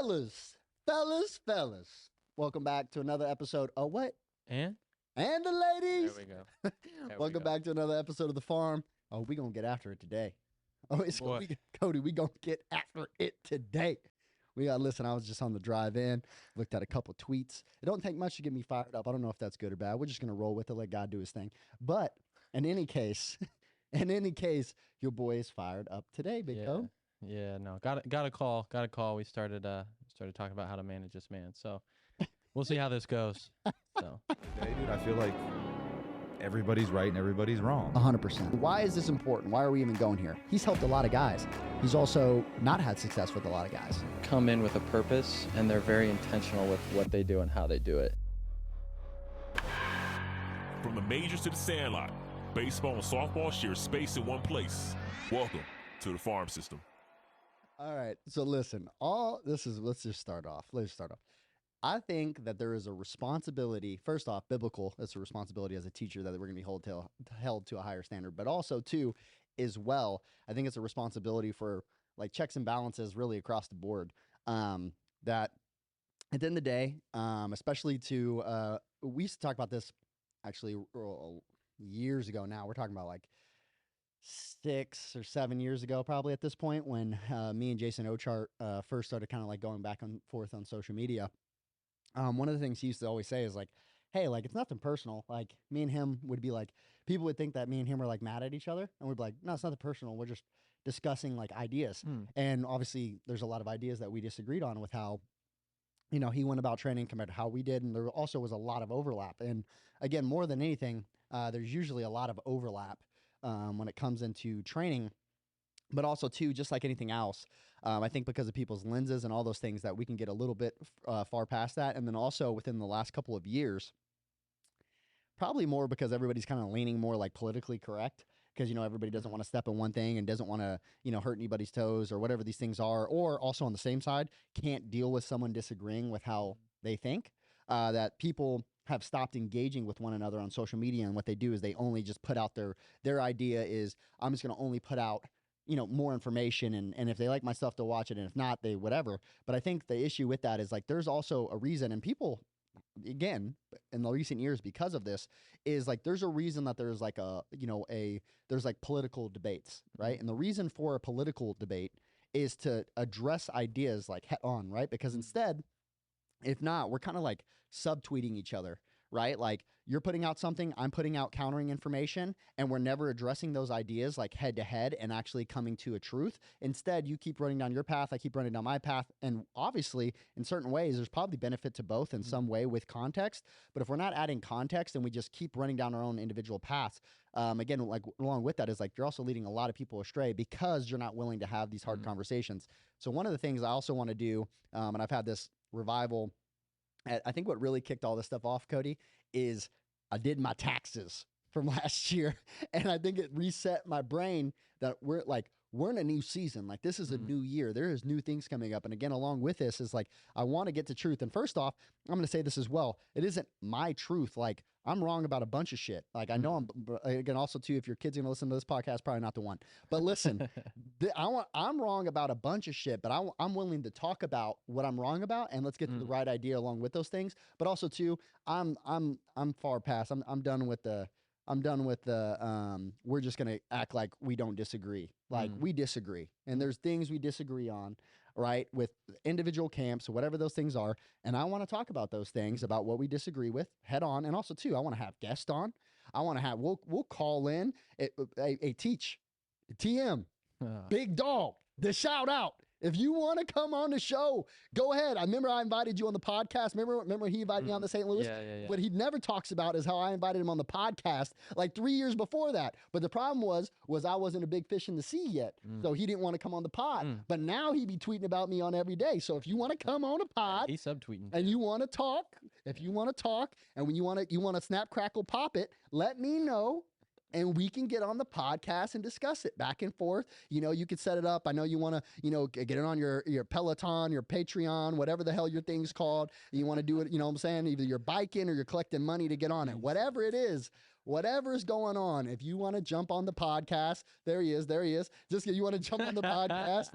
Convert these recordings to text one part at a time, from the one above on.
Fellas. Welcome back to another episode of what? And the ladies. there we go. Welcome back to another episode of The Farm. Oh, we going to get after it today. Oh, Cody, we going to get after it today. We got to listen. I was just on the drive in, looked at a couple tweets. It don't take much to get me fired up. I don't know if that's good or bad. We're just going to roll with it, let God do his thing. But in any case, your boy is fired up today, Big O. Yeah, no. Got a call. We started talking about how to manage this man. So we'll see how this goes. So Hey, dude, I feel like everybody's right and everybody's wrong. 100%. Why is this important? Why are we even going here? He's helped a lot of guys. He's also not had success with a lot of guys. come in with a purpose, and they're very intentional with what they do and how they do it. From the majors to the sandlot, baseball and softball share space in one place. Welcome to the farm system. All right. So listen, let's just start off. I think that there is a responsibility, first off, biblical, it's a responsibility as a teacher that we're going to be held to a higher standard, but also too, as well, I think it's a responsibility for like checks and balances really across the board. That at the end of the day, especially we used to talk about this actually years ago now. We're talking about like 6 or 7 years ago, probably at this point, when me and Jason Ochart first started kind of like going back and forth on social media. One of the things he used to always say is like, hey, like, it's nothing personal. Like, me and him would be like, people would think that me and him were like mad at each other. And we'd be like, no, it's nothing personal. We're just discussing like ideas. And obviously there's a lot of ideas that we disagreed on with how, he went about training compared to how we did. And there also was a lot of overlap. And again, more than anything, there's usually a lot of overlap when it comes into training. But also, too, just like anything else, I think because of people's lenses and all those things that we can get a little bit far past that. And then also within the last couple of years, probably more because everybody's kind of leaning more like politically correct because, everybody doesn't want to step in one thing and doesn't want to, hurt anybody's toes or whatever these things are. Or also on the same side, can't deal with someone disagreeing with how they think, that people have stopped engaging with one another on social media. And what they do is they only just put out their idea is, I'm just going to only put out more information, and if they like my stuff, they'll watch it, and if not, they whatever. But I think the issue with that is like there's also a reason, and people, again, in the recent years because of this, is like there's a reason that there's like there's like political debates, right? And the reason for a political debate is to address ideas like head on, right? Because instead, if not, we're kind of like subtweeting each other, right? Like you're putting out something, I'm putting out countering information, and we're never addressing those ideas like head to head and actually coming to a truth. Instead, you keep running down your path, I keep running down my path. And obviously, in certain ways, there's probably benefit to both in some way with context. But if we're not adding context and we just keep running down our own individual paths, again, like along with that is like you're also leading a lot of people astray because you're not willing to have these hard conversations. So one of the things I also want to do, and I've had this revival, I think what really kicked all this stuff off, Cody, is I did my taxes from last year. And I think it reset my brain that we're in a new season. Like this is a new year. There is new things coming up. And again, along with this is like, I want to get to truth. And first off, I'm going to say this as well. It isn't my truth. Like I'm wrong about a bunch of shit. Like I know again, also too, if your kid's going to listen to this podcast, probably not the one, but listen, I'm wrong about a bunch of shit, but I'm willing to talk about what I'm wrong about. And let's get to the right idea along with those things. But also too, I'm far past, I'm done with the, we're just going to act like we don't disagree. Like we disagree. And there's things we disagree on, right? With individual camps, whatever those things are. And I want to talk about those things, about what we disagree with head on. And also too, I want to have guests on. I want to have, we'll call in a teach, TM, Big Dog, the shout out. If you want to come on the show, go ahead. I remember I invited you on the podcast. Remember he invited me on the St. Louis? Yeah. What he never talks about is how I invited him on the podcast like 3 years before that. But the problem was I wasn't a big fish in the sea yet. So he didn't want to come on the pod. But now he be tweeting about me on every day. So if you want to come on a pod, He's subtweeting. and you want to talk, and when you want to snap, crackle, pop it, let me know. And we can get on the podcast and discuss it back and forth. You could set it up. I know you want to, get it on your Peloton, your Patreon, whatever the hell your thing's called. You want to do it, you know what I'm saying? Either you're biking or you're collecting money to get on it. Whatever it is, whatever is going on. If you want to jump on the podcast, there he is. Just you want to jump on the podcast.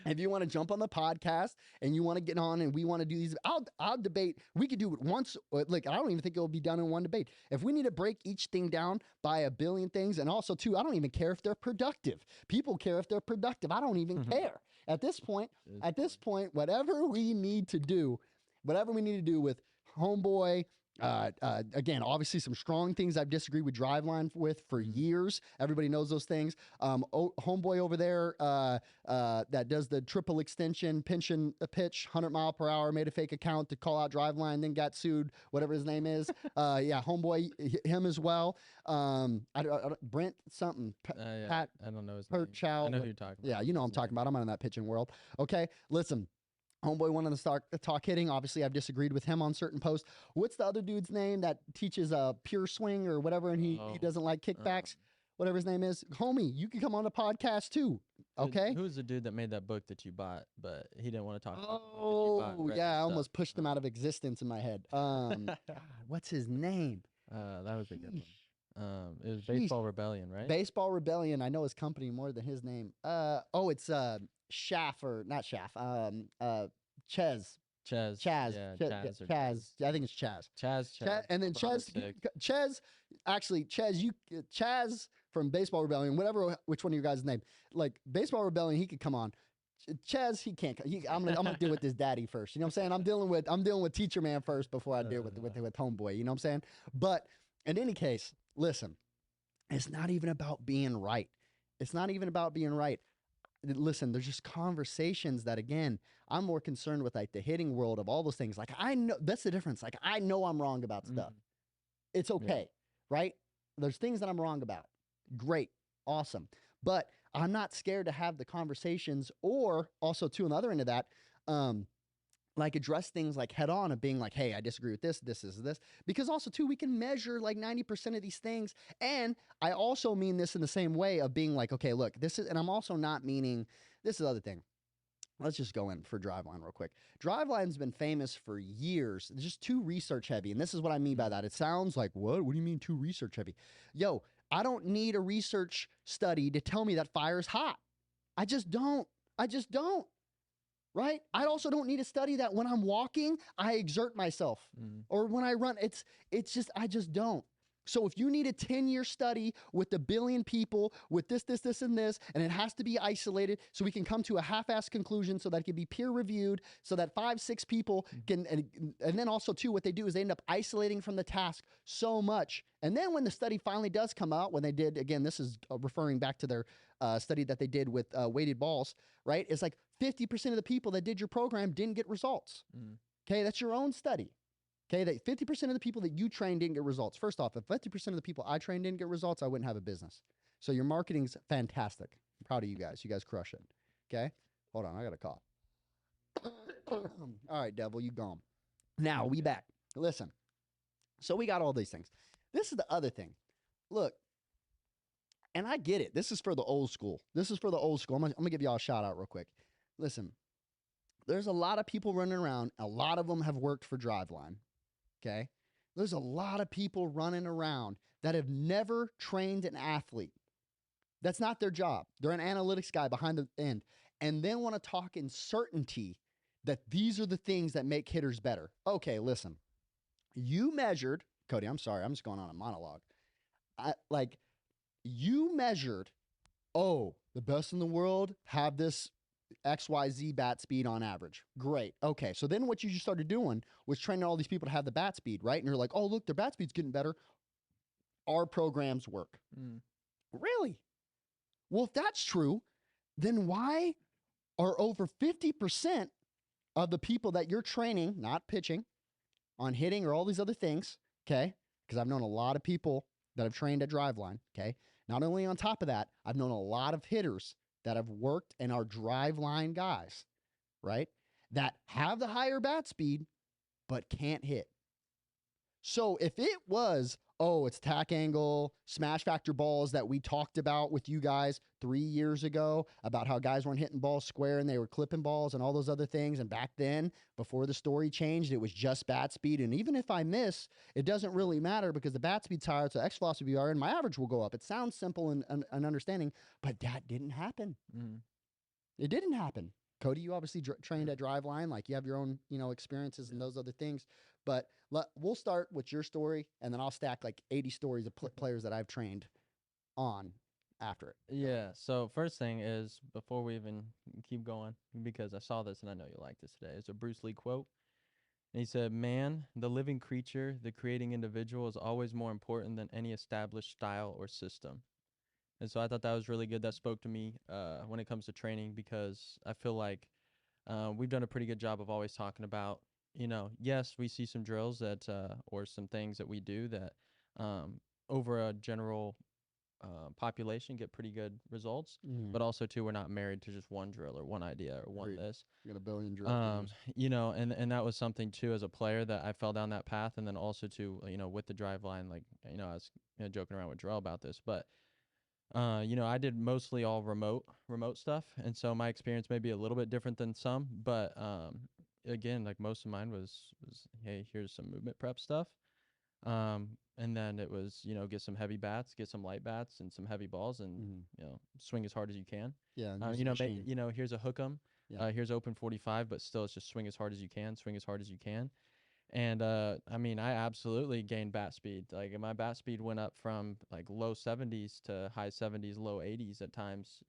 If you want to jump on the podcast and you want to get on and we want to do these, I'll debate. We could do it once. Like, I don't even think it will be done in one debate. If we need to break each thing down by a billion things, and also too, I don't even care if they're productive. People care if they're productive. I don't even care at this point. At this point, whatever we need to do with Homeboy. Again, obviously some strong things I've disagreed with Driveline with for years. Everybody knows those things. Homeboy over there that does the triple extension pitch, 100 mile per hour, made a fake account to call out Driveline, then got sued, whatever his name is. Yeah, Homeboy, him as well. Brent something. Yeah, Pat I don't know his name. Perchow. I know who you're talking about. Yeah, you know what I'm talking about. I'm not in that pitching world. Okay, listen. Homeboy wanted to start talk hitting. Obviously, I've disagreed with him on certain posts. What's the other dude's name that teaches pure swing or whatever, and he doesn't like kickbacks? Whatever his name is. Homie, you can come on the podcast too. Okay? Who's the dude that made that book that you bought, but he didn't want to talk about the book that you Oh, bought, yeah. I almost pushed him out of existence in my head. God, what's his name? That was a good one. It was Jeez. Baseball Rebellion, right? Baseball Rebellion. I know his company more than his name. It's Schaff or not Schaff. Chaz. Chaz. Chaz. Yeah, Chaz. Chaz. Chaz. I think it's Chaz. Chaz. And then Chaz, Chaz from Baseball Rebellion, which one of your guys' name? Like Baseball Rebellion, he could come on. Chaz, he can't. I'm gonna deal with this daddy first. You know what I'm saying? I'm dealing with Teacher Man first before I deal with Homeboy. You know what I'm saying? But in any case, listen, it's not even about being right. It's not even about being right. Listen, there's just conversations that, again, I'm more concerned with, like the hitting world of all those things. Like, I know that's the difference. Like, I know I'm wrong about stuff. It's okay, right? There's things that I'm wrong about. Great, awesome. But I'm not scared to have the conversations, or also too, on the other end of that, like address things like head on of being like, hey, I disagree with this, this. Because also too, we can measure like 90% of these things. And I also mean this in the same way of being like, okay, look, this is, and I'm also not meaning, this is the other thing. Let's just go in for Driveline real quick. Driveline's been famous for years. It's just too research heavy. And this is what I mean by that. It sounds like, what? What do you mean too research heavy? Yo, I don't need a research study to tell me that fire's hot. I just don't. Right? I also don't need to study that when I'm walking, I exert myself. Or when I run, it's just, I just don't. So if you need a 10-year study with 1 billion people with this, and this, and it has to be isolated so we can come to a half-assed conclusion so that it can be peer-reviewed so that 5-6 people can, and then also too, what they do is they end up isolating from the task so much. And then when the study finally does come out, when they did, again, this is referring back to their study that they did with weighted balls, right? It's like 50% of the people that did your program didn't get results. Okay, that's your own study. Okay, that 50% of the people that you trained didn't get results. First off, if 50% of the people I trained didn't get results, I wouldn't have a business. So your marketing's fantastic. I'm proud of you guys. You guys crush it. Okay, hold on, I got a cough. All right, devil, you gone. Now we back. Listen, so we got all these things. This is the other thing. Look, and I get it. This is for the old school. I'm gonna give y'all a shout out real quick. Listen, there's a lot of people running around. A lot of them have worked for Driveline. Okay. There's a lot of people running around that have never trained an athlete. That's not their job. They're an analytics guy behind the end, and then want to talk in certainty that these are the things that make hitters better. Okay, listen, you measured, Cody, I'm sorry, I'm just going on a monologue. You measured, the best in the world have this XYZ bat speed on average. Great. Okay. So then what you just started doing was training all these people to have the bat speed, right? And you're like, oh, look, their bat speed's getting better. Our programs work. Really? Well, if that's true, then why are over 50% of the people that you're training, not pitching, on hitting or all these other things, okay? Because I've known a lot of people that have trained at Driveline, okay? Not only on top of that, I've known a lot of hitters that have worked and are Driveline guys, right? That have the higher bat speed, but can't hit. So if it was, it's tack angle, smash factor balls that we talked about with you guys 3 years ago about how guys weren't hitting balls square and they were clipping balls and all those other things. And back then, before the story changed, it was just bat speed. And even if I miss, it doesn't really matter because the bat speed's higher, so X velocity will be higher, and my average will go up. It sounds simple and understanding, but that didn't happen. It didn't happen. Cody, you obviously trained at Driveline, like you have your own, experiences and those other things. But we'll start with your story, and then I'll stack like 80 stories of players that I've trained on after it. Yeah. So first thing is, before we even keep going, because I saw this and I know you'll like this today, it's a Bruce Lee quote. And he said, "Man, the living creature, the creating individual is always more important than any established style or system." And so I thought that was really good. That spoke to me when it comes to training, because I feel like we've done a pretty good job of always talking about, yes, we see some drills that or some things that we do that over a general population get pretty good results, but also too, we're not married to just one drill or one idea or one Agreed. this. You got a billion drills. And that was something too as a player that I fell down that path, and then also too, with the drive line, like, I was joking around with Drell about this, but I did mostly all remote stuff, and so my experience may be a little bit different than some, but again, like most of mine was hey, here's some movement prep stuff. And then it was, get some heavy bats, get some light bats and some heavy balls, and swing as hard as you can. Yeah. Here's a hook 'em. Yeah. Here's open 45, but still it's just swing as hard as you can, swing as hard as you can. And I absolutely gained bat speed. Like my bat speed went up from like low 70s to high 70s, low 80s at times,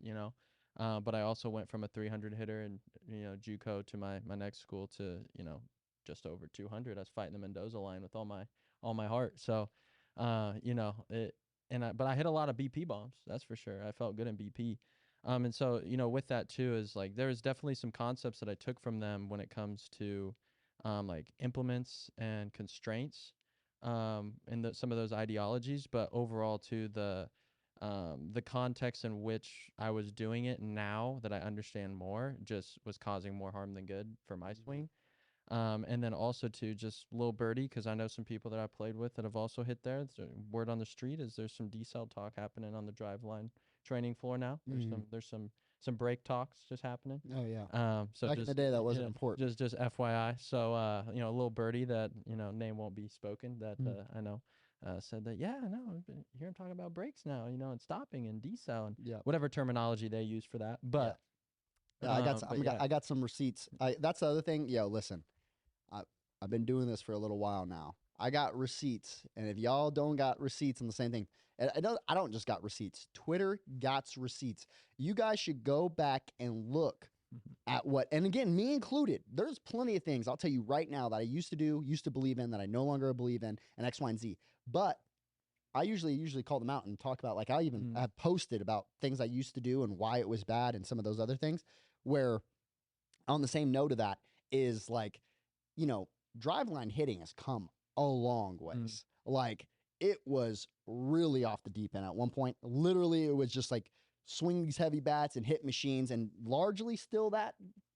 but I also went from a 300 hitter and, JUCO to my next school to, just over 200. I was fighting the Mendoza line with all my heart. So, but I hit a lot of BP bombs. That's for sure. I felt good in BP. And so, with that too, is like, there's definitely some concepts that I took from them when it comes to, like implements and constraints, and some of those ideologies, but overall to the context in which I was doing it, now that I understand more, just was causing more harm than good for my swing. And then also to just little birdie, because I know some people that I played with that have also hit there. So word on the street is there's some decel talk happening on the drive line training floor now. There's some break talks just happening. Oh yeah. So Back in the day, that wasn't important. Just FYI. So a little birdie that name won't be spoken, that I know said that, yeah, no, I've been hearing talking about breaks now, and stopping and decel and whatever terminology they use for that. But yeah, I got some receipts. That's the other thing. Yo, listen, I've been doing this for a little while now. I got receipts, and if y'all don't got receipts on the same thing, I don't just got receipts. Twitter got receipts. You guys should go back and look at what, and again, me included, there's plenty of things I'll tell you right now that I used to do, used to believe in, that I no longer believe in, and X, Y, and Z. But I usually call them out and talk about, like, I even have posted about things I used to do and why it was bad and some of those other things, where on the same note of that is, like, driveline hitting has come a long ways. Like, it was really off the deep end at one point. Literally, it was just like swing these heavy bats and hit machines, and largely still that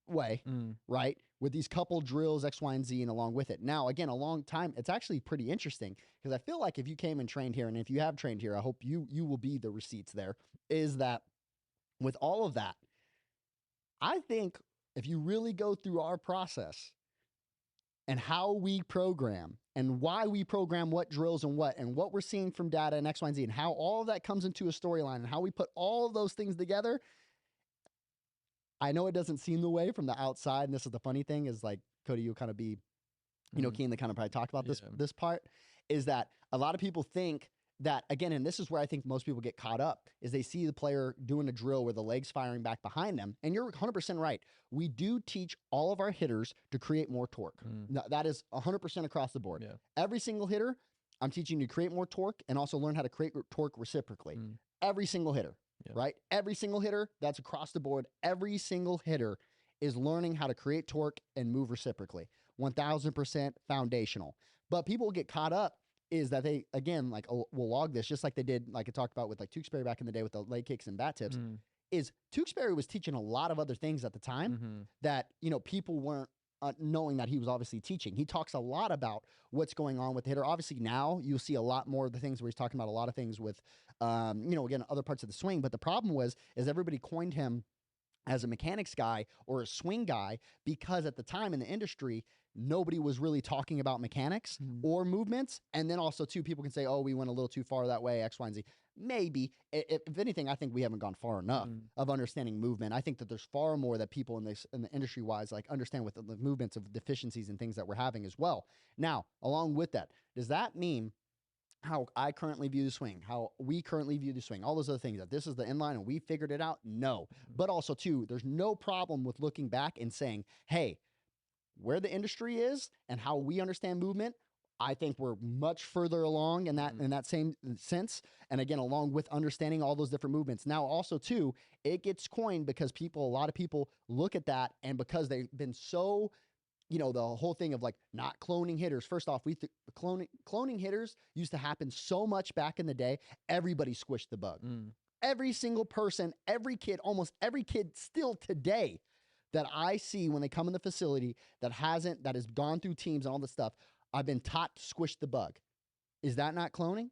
way, right? With these couple drills, X, Y, and Z, and along with it. Now, again, a long time, it's actually pretty interesting, because I feel like if you came and trained here, and if you have trained here, I hope you will be the receipts there, is that with all of that, I think if you really go through our process and how we program and why we program what drills and what we're seeing from data and X, Y, and Z, and how all of that comes into a storyline and how we put all of those things together, I know it doesn't seem the way from the outside. And this is the funny thing, is like, Cody, you'll kind of be, keen to kind of probably talk about this part, is that a lot of people think that, again, and this is where I think most people get caught up, is they see the player doing a drill where the leg's firing back behind them. And you're 100% right. We do teach all of our hitters to create more torque. That is 100% across the board. Yeah. Every single hitter, I'm teaching you to create more torque and also learn how to create torque reciprocally. Every single hitter, right? Every single hitter, that's across the board. Every single hitter is learning how to create torque and move reciprocally. 1000% foundational. But people get caught up is that they, again, like, will log this just like they did, like I talked about with like Tewksbury back in the day with the leg kicks and bat tips, is Tewksbury was teaching a lot of other things at the time that, people weren't knowing that he was obviously teaching. He talks a lot about what's going on with the hitter. Obviously now you'll see a lot more of the things where he's talking about a lot of things with, again, other parts of the swing. But the problem is everybody coined him as a mechanics guy or a swing guy, because at the time in the industry, nobody was really talking about mechanics or movements. And then also, too, people can say, oh, we went a little too far that way, X, Y, and Z. Maybe. If anything, I think we haven't gone far enough of understanding movement. I think that there's far more that people in the industry-wise like understand with the movements of deficiencies and things that we're having as well. Now, along with that, does that mean how I currently view the swing, how we currently view the swing, all those other things, that this is the inline and we figured it out? No. But also, too, there's no problem with looking back and saying, hey, where the industry is and how we understand movement, I think we're much further along in that same sense. And again, along with understanding all those different movements. Now, also, too, it gets coined because a lot of people look at that, and because they've been so, the whole thing of like not cloning hitters. First off, cloning hitters used to happen so much back in the day. Everybody squished the bug. Every single person, every kid, almost every kid still today that I see when they come in the facility that has gone through teams and all this stuff, I've been taught to squish the bug. Is that not cloning?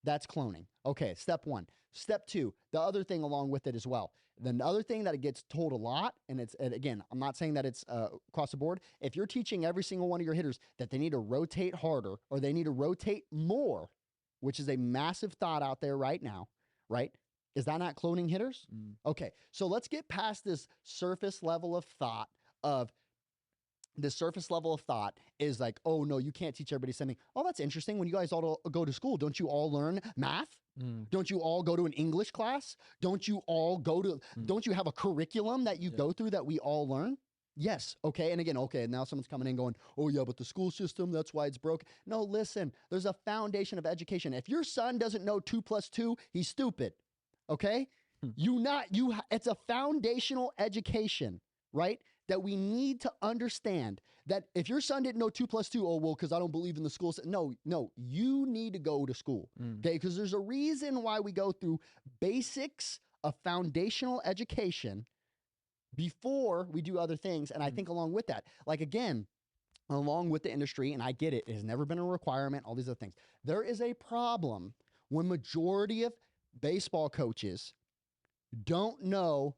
That's cloning. Okay, step one. Step two, the other thing along with it as well. The other thing that it gets told a lot, and again, I'm not saying that it's across the board. If you're teaching every single one of your hitters that they need to rotate harder or they need to rotate more, which is a massive thought out there right now, right? Is that not cloning hitters? Okay, so let's get past this surface level of thought of the surface level of thought is like, oh, no, you can't teach everybody something. Oh, that's interesting. When you guys all go to school, don't you all learn math? Don't you all go to an English class? Don't you have a curriculum that you go through that we all learn? Yes. Okay. And again, okay, now someone's coming in going, oh, yeah, but the school system, that's why it's broke. No, listen, there's a foundation of education. If your son doesn't know 2 + 2, he's stupid. Okay? It's a foundational education, right? That we need to understand that if your son didn't know 2 + 2, oh, well, because I don't believe in the school. No, you need to go to school, okay? Because there's a reason why we go through basics of foundational education before we do other things. And I think along with that, like, again, along with the industry, and I get it, it has never been a requirement, all these other things. There is a problem when majority of baseball coaches don't know,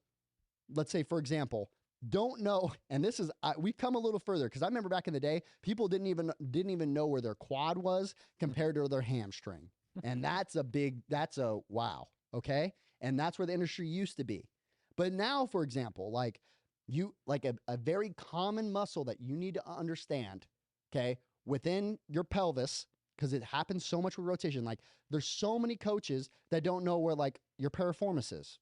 let's say, for example, don't know, and this is we've come a little further, because I remember back in the day, people didn't even know where their quad was compared to their hamstring, and that's a wow, okay, and that's where the industry used to be. But now, for example, like a very common muscle that you need to understand, okay, within your pelvis, because it happens so much with rotation. Like, there's so many coaches that don't know where like your piriformis is.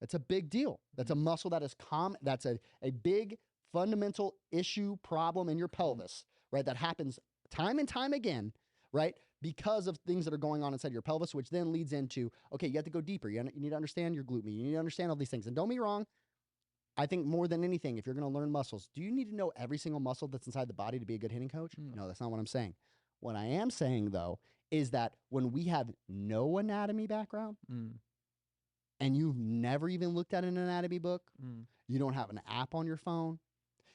It's a big deal. That's a muscle that is common. That's a big fundamental issue problem in your pelvis, right? That happens time and time again, right? Because of things that are going on inside your pelvis, which then leads into, okay, you have to go deeper. You need to understand your glute med. You need to understand all these things. And don't be wrong. I think more than anything, if you're going to learn muscles, do you need to know every single muscle that's inside the body to be a good hitting coach? No, that's not what I'm saying. What I am saying, though, is that when we have no anatomy background, and you've never even looked at an anatomy book, you don't have an app on your phone,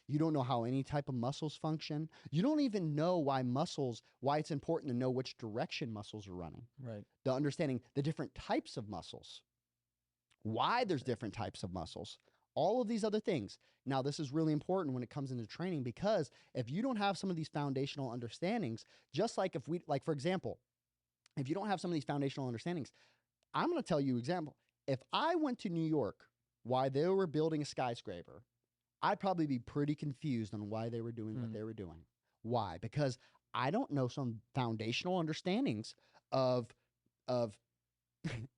you don't know how any type of muscles function, you don't even know why it's important to know which direction muscles are running. Right. The understanding the different types of muscles, why there's different types of muscles, all of these other things. Now, this is really important when it comes into training, because if you don't have some of these foundational understandings, just like for example, if you don't have some of these foundational understandings, I'm going to tell you example. If I went to New York while they were building a skyscraper, I'd probably be pretty confused on why they were doing what they were doing. Why? Because I don't know some foundational understandings of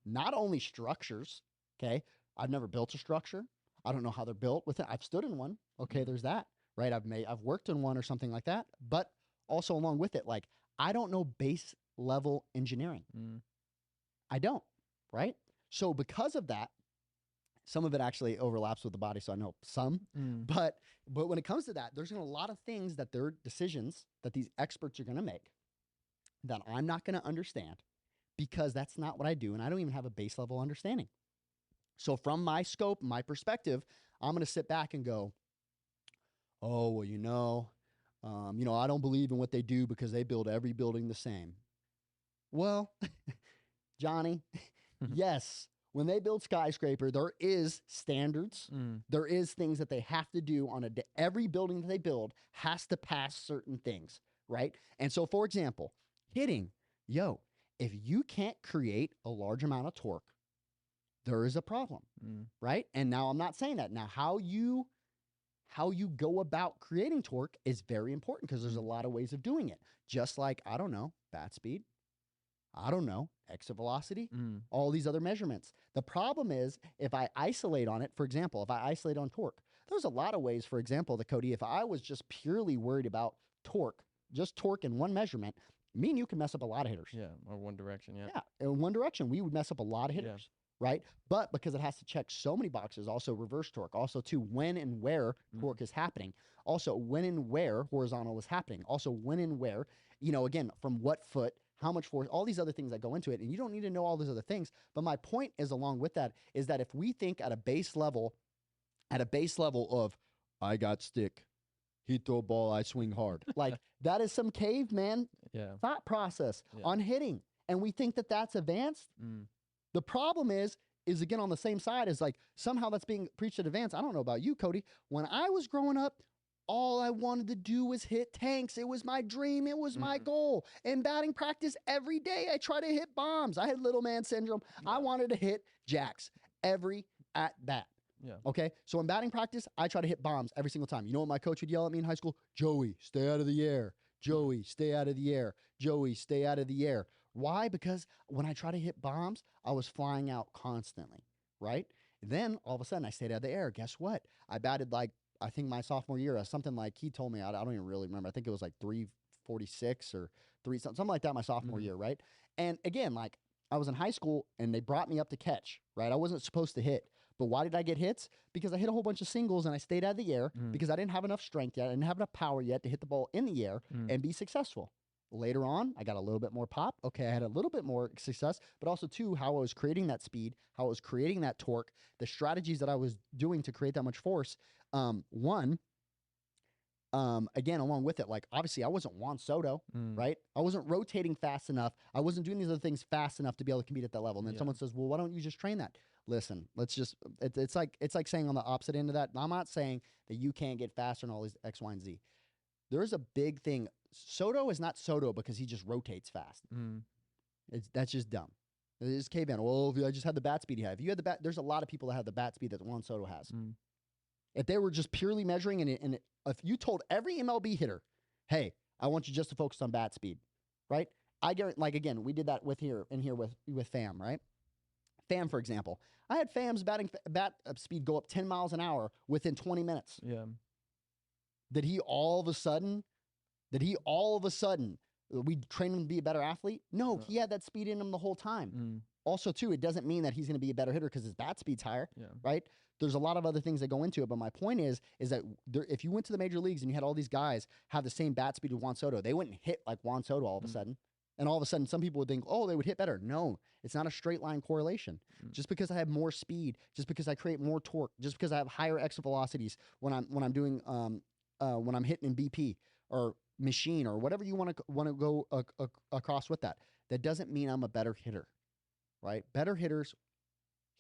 not only structures, okay? I've never built a structure. I don't know how they're built with it. I've stood in one. Okay, there's that, right? I've worked in one or something like that. But also along with it, like, I don't know base level engineering. I don't, right? So because of that, some of it actually overlaps with the body, so I know some. But when it comes to that, there's a lot of things that they're decisions that these experts are going to make that I'm not going to understand, because that's not what I do, and I don't even have a base level understanding. So from my scope, my perspective, I'm going to sit back and go, oh, well, I don't believe in what they do because they build every building the same. Well, Johnny, yes, when they build skyscraper, there is standards. There is things that they have to do on every building that they build has to pass certain things, right? And so, for example, hitting, if you can't create a large amount of torque, there is a problem, right? And now I'm not saying that. Now, how you go about creating torque is very important because there's a lot of ways of doing it. Just like, I don't know, bat speed, I don't know, exit velocity, all these other measurements. The problem is if I isolate on it, for example, if I isolate on torque, there's a lot of ways, for example, that Cody, if I was just purely worried about torque, just torque in one measurement, me and you can mess up a lot of hitters. Yeah, or one direction, yeah. Yeah, in one direction, we would mess up a lot of hitters, right? But because it has to check so many boxes, also reverse torque, also too, when and where torque is happening, also when and where horizontal is happening, also when and where, again, from what foot, how much force, all these other things that go into it. And you don't need to know all those other things. But my point is along with that is that if we think at a base level of, I got stick, he throw ball, I swing hard. Like that is some caveman thought process on hitting. And we think that that's advanced. The problem is again, on the same side is like somehow that's being preached at advanced. I don't know about you, Cody. When I was growing up, all I wanted to do was hit tanks. It was my dream. It was my goal. In batting practice every day, I try to hit bombs. I had little man syndrome. I wanted to hit jacks every at bat. Yeah. Okay. So in batting practice, I try to hit bombs every single time. You know what my coach would yell at me in high school? Joey, stay out of the air. Joey, stay out of the air. Joey, stay out of the air. Why? Because when I try to hit bombs, I was flying out constantly, right? Then all of a sudden I stayed out of the air. Guess what? I batted like, I think my sophomore year, something like he told me, I don't even really remember. I think it was like 346 or something like that my sophomore year, right? And again, like I was in high school and they brought me up to catch, right? I wasn't supposed to hit. But why did I get hits? Because I hit a whole bunch of singles and I stayed out of the air because I didn't have enough strength yet. I didn't have enough power yet to hit the ball in the air and be successful. Later on, I got a little bit more pop. Okay, I had a little bit more success, but also, too, how I was creating that speed, how I was creating that torque, the strategies that I was doing to create that much force. Again, along with it, like, obviously, I wasn't Juan Soto, right? I wasn't rotating fast enough. I wasn't doing these other things fast enough to be able to compete at that level. And then someone says, well, why don't you just train that? Listen, it's like saying on the opposite end of that, I'm not saying that you can't get faster and all these X, Y, and Z. There's a big thing. Soto is not Soto because he just rotates fast. That's just dumb. It's caveman. Well, if I just had the bat speed he had. If you had the bat, there's a lot of people that have the bat speed that Juan Soto has. If they were just purely measuring, and if you told every MLB hitter, hey, I want you just to focus on bat speed, right? I guarantee, like, again, we did that with Fam, right? Fam, for example. I had Fam's bat speed go up 10 miles an hour within 20 minutes. Yeah. Did he all of a sudden, we train him to be a better athlete? No, he had that speed in him the whole time. Also, too, it doesn't mean that he's going to be a better hitter because his bat speed's higher, right? There's a lot of other things that go into it, but my point is that if you went to the major leagues and you had all these guys have the same bat speed with Juan Soto, they wouldn't hit like Juan Soto all of a sudden. And all of a sudden, some people would think, oh, they would hit better. No, it's not a straight line correlation. Just because I have more speed, just because I create more torque, just because I have higher exit velocities when I'm doing when I'm hitting in BP or machine or whatever you want to go across with that, that doesn't mean I'm a better hitter, right? Better hitters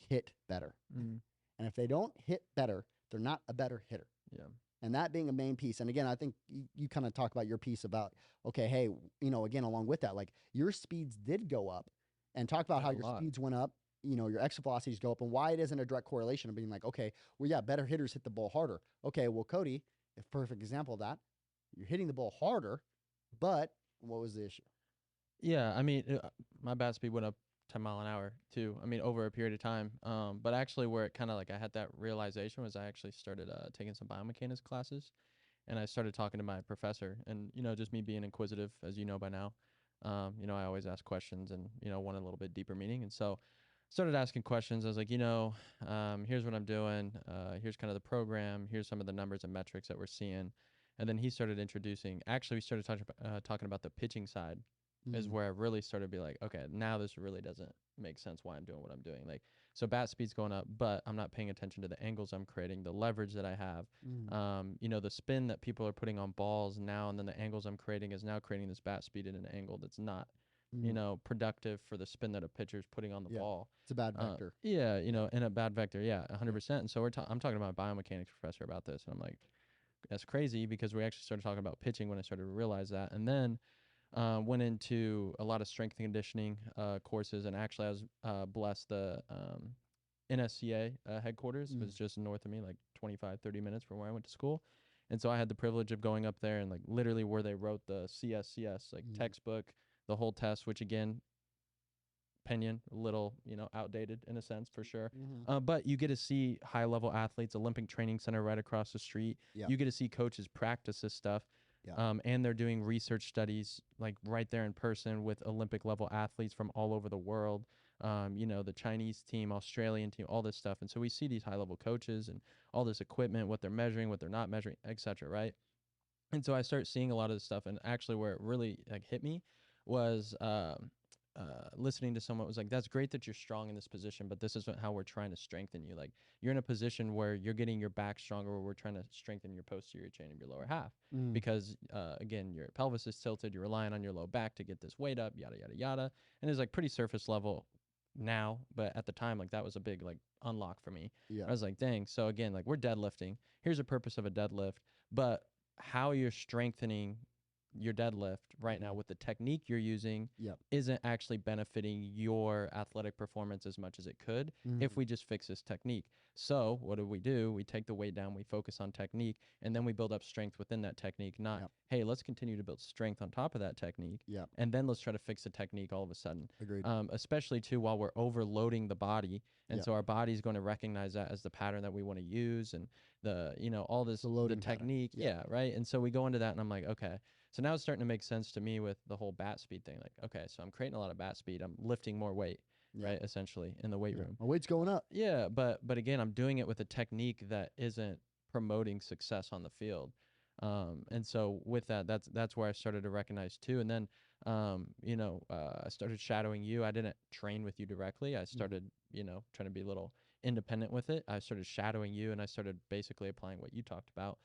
hit better. And if they don't hit better, they're not a better hitter. Yeah. And that being a main piece. And again, I think you kind of talk about your piece about, okay, hey, again, along with that, like your speeds did go up, and talk about how your speeds went up, your exit velocities go up, and why it isn't a direct correlation of being like, okay, well, yeah, better hitters hit the ball harder. Okay, well, Cody, a perfect example of that, you're hitting the ball harder, but what was the issue? Yeah, I mean, my bat speed went up 10 mile an hour too. I mean, over a period of time. But actually where it kind of like I had that realization was I actually started taking some biomechanics classes, and I started talking to my professor, and just me being inquisitive, as you know by now. I always ask questions and want a little bit deeper meaning, and so started asking questions. I was like, here's what I'm doing. Here's kind of the program. Here's some of the numbers and metrics that we're seeing. And then he started introducing. Actually, we started talking about the pitching side. Is where I really started to be like, okay, now this really doesn't make sense why I'm doing what I'm doing. Like, so bat speed's going up, but I'm not paying attention to the angles I'm creating, the leverage that I have, the spin that people are putting on balls now, and then the angles I'm creating is now creating this bat speed at an angle that's not you know, productive for the spin that a pitcher's putting on the Yeah. ball. It's a bad vector. Yeah, you know, in a bad vector. Yeah, 100%. And so I'm talking to my biomechanics professor about this, and I'm like, that's crazy, because we actually started talking about pitching when I started to realize that, and then went into a lot of strength and conditioning courses, and actually I was blessed. The NSCA headquarters was just north of me, like 25, 30 minutes from where I went to school. And so I had the privilege of going up there and like literally where they wrote the CSCS, like textbook, the whole test, which again, opinion, a little, you know, outdated in a sense for sure. But you get to see high level athletes, Olympic Training Center right across the street. Yeah. You get to see coaches practice this stuff. Yeah. And they're doing research studies like right there in person with Olympic level athletes from all over the world. You know, the Chinese team, Australian team, all this stuff. And so we see these high level coaches and all this equipment, what they're measuring, what they're not measuring, etc. Right. And so I start seeing a lot of this stuff. And actually where it really like hit me was listening to someone was like, that's great that you're strong in this position, but this isn't how we're trying to strengthen you. Like, you're in a position where you're getting your back stronger, where we're trying to strengthen your posterior chain of your lower half. Because again, your pelvis is tilted, you're relying on your low back to get this weight up, yada yada yada. And it's like pretty surface level now, but at the time, like, that was a big like unlock for me. Yeah. I was like, dang. So again, like, we're deadlifting, here's a purpose of a deadlift, but how you're strengthening your deadlift right now with the technique you're using isn't actually benefiting your athletic performance as much as it could if we just fix this technique. So what do? We take the weight down, we focus on technique, and then we build up strength within that technique, not, hey, let's continue to build strength on top of that technique, and then let's try to fix the technique all of a sudden. Agreed. Especially too while we're overloading the body, and so our body's going to recognize that as the pattern that we want to use, and the, you know, all this, the technique, right? And so we go into that, and I'm like, okay. So now it's starting to make sense to me with the whole bat speed thing. Like, okay, so I'm creating a lot of bat speed. I'm lifting more weight, right, essentially, in the weight room. My weight's going up. Yeah, but again, I'm doing it with a technique that isn't promoting success on the field. And so with that, that's where I started to recognize too. And then, you know, I started shadowing you. I didn't train with you directly. I started, you know, trying to be a little independent with it. I started shadowing you, and I started basically applying what you talked about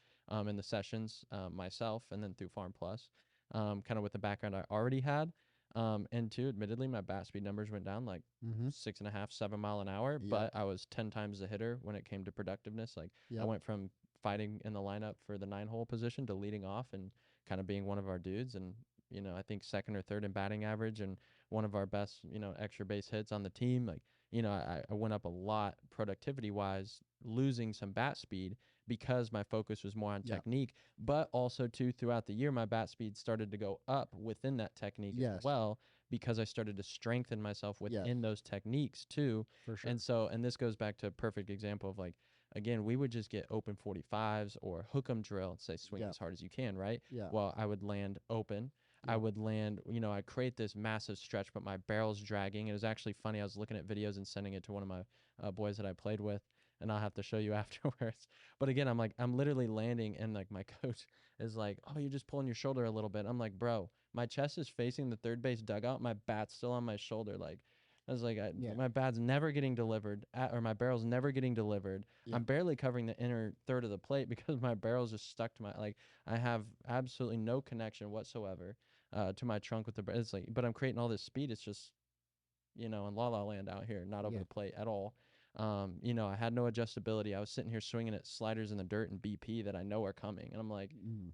in the sessions myself, and then through Farm Plus, kind of with the background I already had. And two, admittedly, my bat speed numbers went down like 6.5, 7 mile an hour, but I was 10 times the hitter when it came to productiveness. Like, I went from fighting in the lineup for the 9-hole position to leading off and kind of being one of our dudes. And, you know, I think second or third in batting average, and one of our best, you know, extra base hits on the team. Like, you know, I went up a lot productivity wise, losing some bat speed because my focus was more on technique, but also too, throughout the year, my bat speed started to go up within that technique as well, because I started to strengthen myself within those techniques too. For sure. And so, and this goes back to a perfect example of like, again, we would just get open 45s or hook 'em drill and say, swing as hard as you can, right? Well, I would land open. I would land, you know, I create this massive stretch, but my barrel's dragging. It was actually funny. I was looking at videos and sending it to one of my boys that I played with, and I'll have to show you afterwards. But again, I'm like, I'm literally landing, and like my coach is like, oh, you're just pulling your shoulder a little bit. I'm like, bro, my chest is facing the third base dugout. My bat's still on my shoulder. Like, I was like, my bat's never getting delivered, or my barrel's never getting delivered. I'm barely covering the inner third of the plate because my barrel's just stuck to my, like, I have absolutely no connection whatsoever to my trunk with the, it's like, but I'm creating all this speed. It's just, you know, in La La Land out here, not over the plate at all. You know, I had no adjustability. I was sitting here swinging at sliders in the dirt and BP that I know are coming. And I'm like,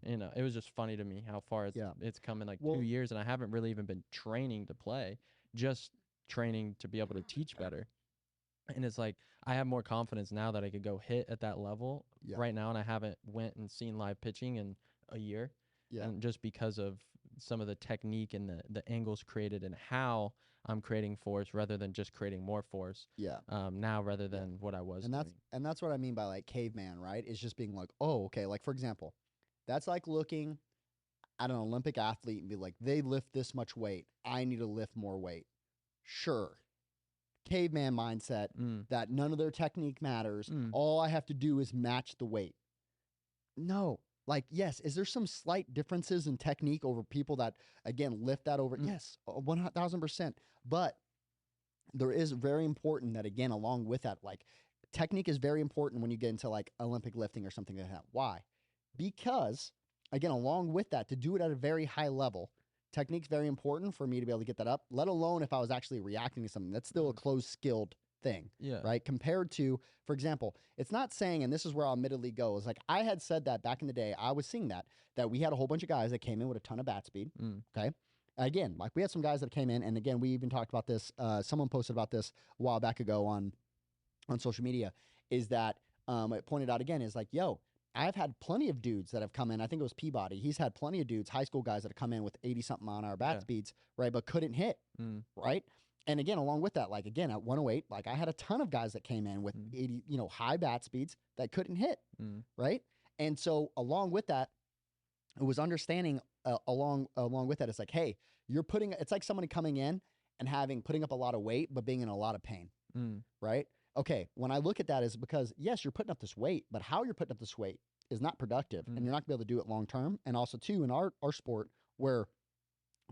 you know, it was just funny to me how far it's come in like 2 years, and I haven't really even been training to play, just training to be able to teach better. And it's like, I have more confidence now that I could go hit at that level right now. And I haven't went and seen live pitching in a year. And just because of some of the technique and the angles created and how I'm creating force rather than just creating more force. Now rather than what I was doing. And that's what I mean by like caveman, right? It's just being like, oh, okay. Like, for example, that's like looking at an Olympic athlete and be like, they lift this much weight, I need to lift more weight. Sure. Caveman mindset that none of their technique matters. All I have to do is match the weight. No. Like, yes, is there some slight differences in technique over people that, again, lift that over? Yes, 1,000%. But there is very important that, again, along with that, like, technique is very important when you get into, like, Olympic lifting or something like that. Why? Because, again, along with that, to do it at a very high level, technique's very important for me to be able to get that up, let alone if I was actually reacting to something. That's still a closed skilled thing, Yeah. right? Compared to, for example, it's not saying, and this is where I'll admittedly go, is like I had said that back in the day, I was seeing that we had a whole bunch of guys that came in with a ton of bat speed. Okay. Again, like we had some guys that came in, and again, we even talked about this. Someone posted about this a while back ago on social media, is that it pointed out again is like, yo, I've had plenty of dudes that have come in. I think it was Peabody. He's had plenty of dudes, high school guys that have come in with 80 something mile an hour bat speeds, right? But couldn't hit, right? And again, along with that, like again, at 108, like I had a ton of guys that came in with 80, high bat speeds that couldn't hit, right? And so along with that, it was understanding along with that, it's like, hey, it's like somebody coming in and putting up a lot of weight, but being in a lot of pain, right? Okay, when I look at that is because, yes, you're putting up this weight, but how you're putting up this weight is not productive, and you're not going to be able to do it long term. And also, too, in our sport, where,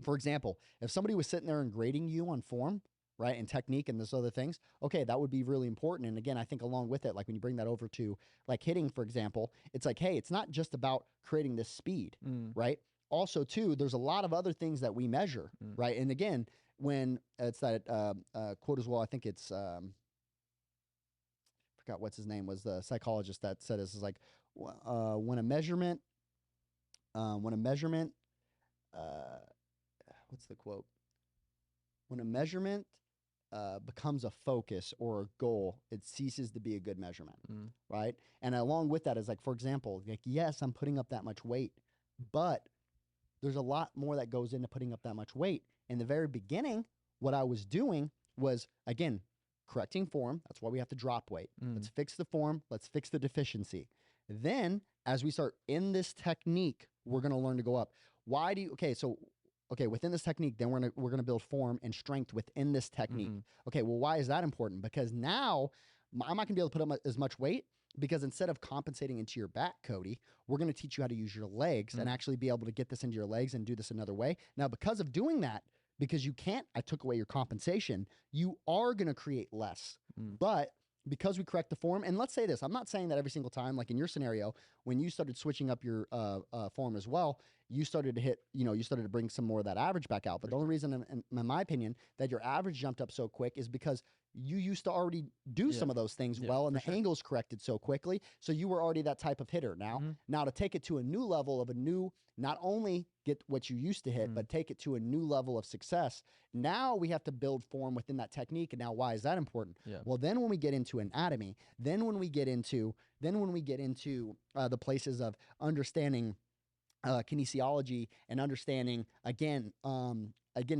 for example, if somebody was sitting there and grading you on form, right, and technique and those other things, okay, that would be really important. And again, I think along with it, like when you bring that over to like hitting, for example, it's like, hey, it's not just about creating this speed, right? Also, too, there's a lot of other things that we measure, right? And again, when it's that quote as well, I think it's forgot what's his name, was the psychologist that said this, is like when a measurement what's the quote? When a measurement becomes a focus or a goal, it ceases to be a good measurement, right? And along with that is like, for example, like, yes, I'm putting up that much weight, but there's a lot more that goes into putting up that much weight. In the very beginning, what I was doing was, again, correcting form. That's why we have to drop weight. Let's fix the form. Let's fix the deficiency. Then, as we start in this technique, we're going to learn to go up. Within this technique, then we're gonna build form and strength within this technique. Okay, well, why is that important? Because now I'm not gonna be able to put up as much weight, because instead of compensating into your back, Cody, we're gonna teach you how to use your legs and actually be able to get this into your legs and do this another way. Now, because of doing that, because I took away your compensation, you are gonna create less. But because we correct the form, and let's say this, I'm not saying that every single time, like in your scenario, when you started switching up your form as well, you started to hit, you started to bring some more of that average back out. But the only reason, in my opinion, that your average jumped up so quick is because you used to already do some of those things well, and the angles corrected so quickly. So you were already that type of hitter. Now to take it to a new level of not only get what you used to hit, but take it to a new level of success. Now we have to build form within that technique. And now, why is that important? Well, then when we get into anatomy, then when we get into the places of understanding kinesiology and understanding again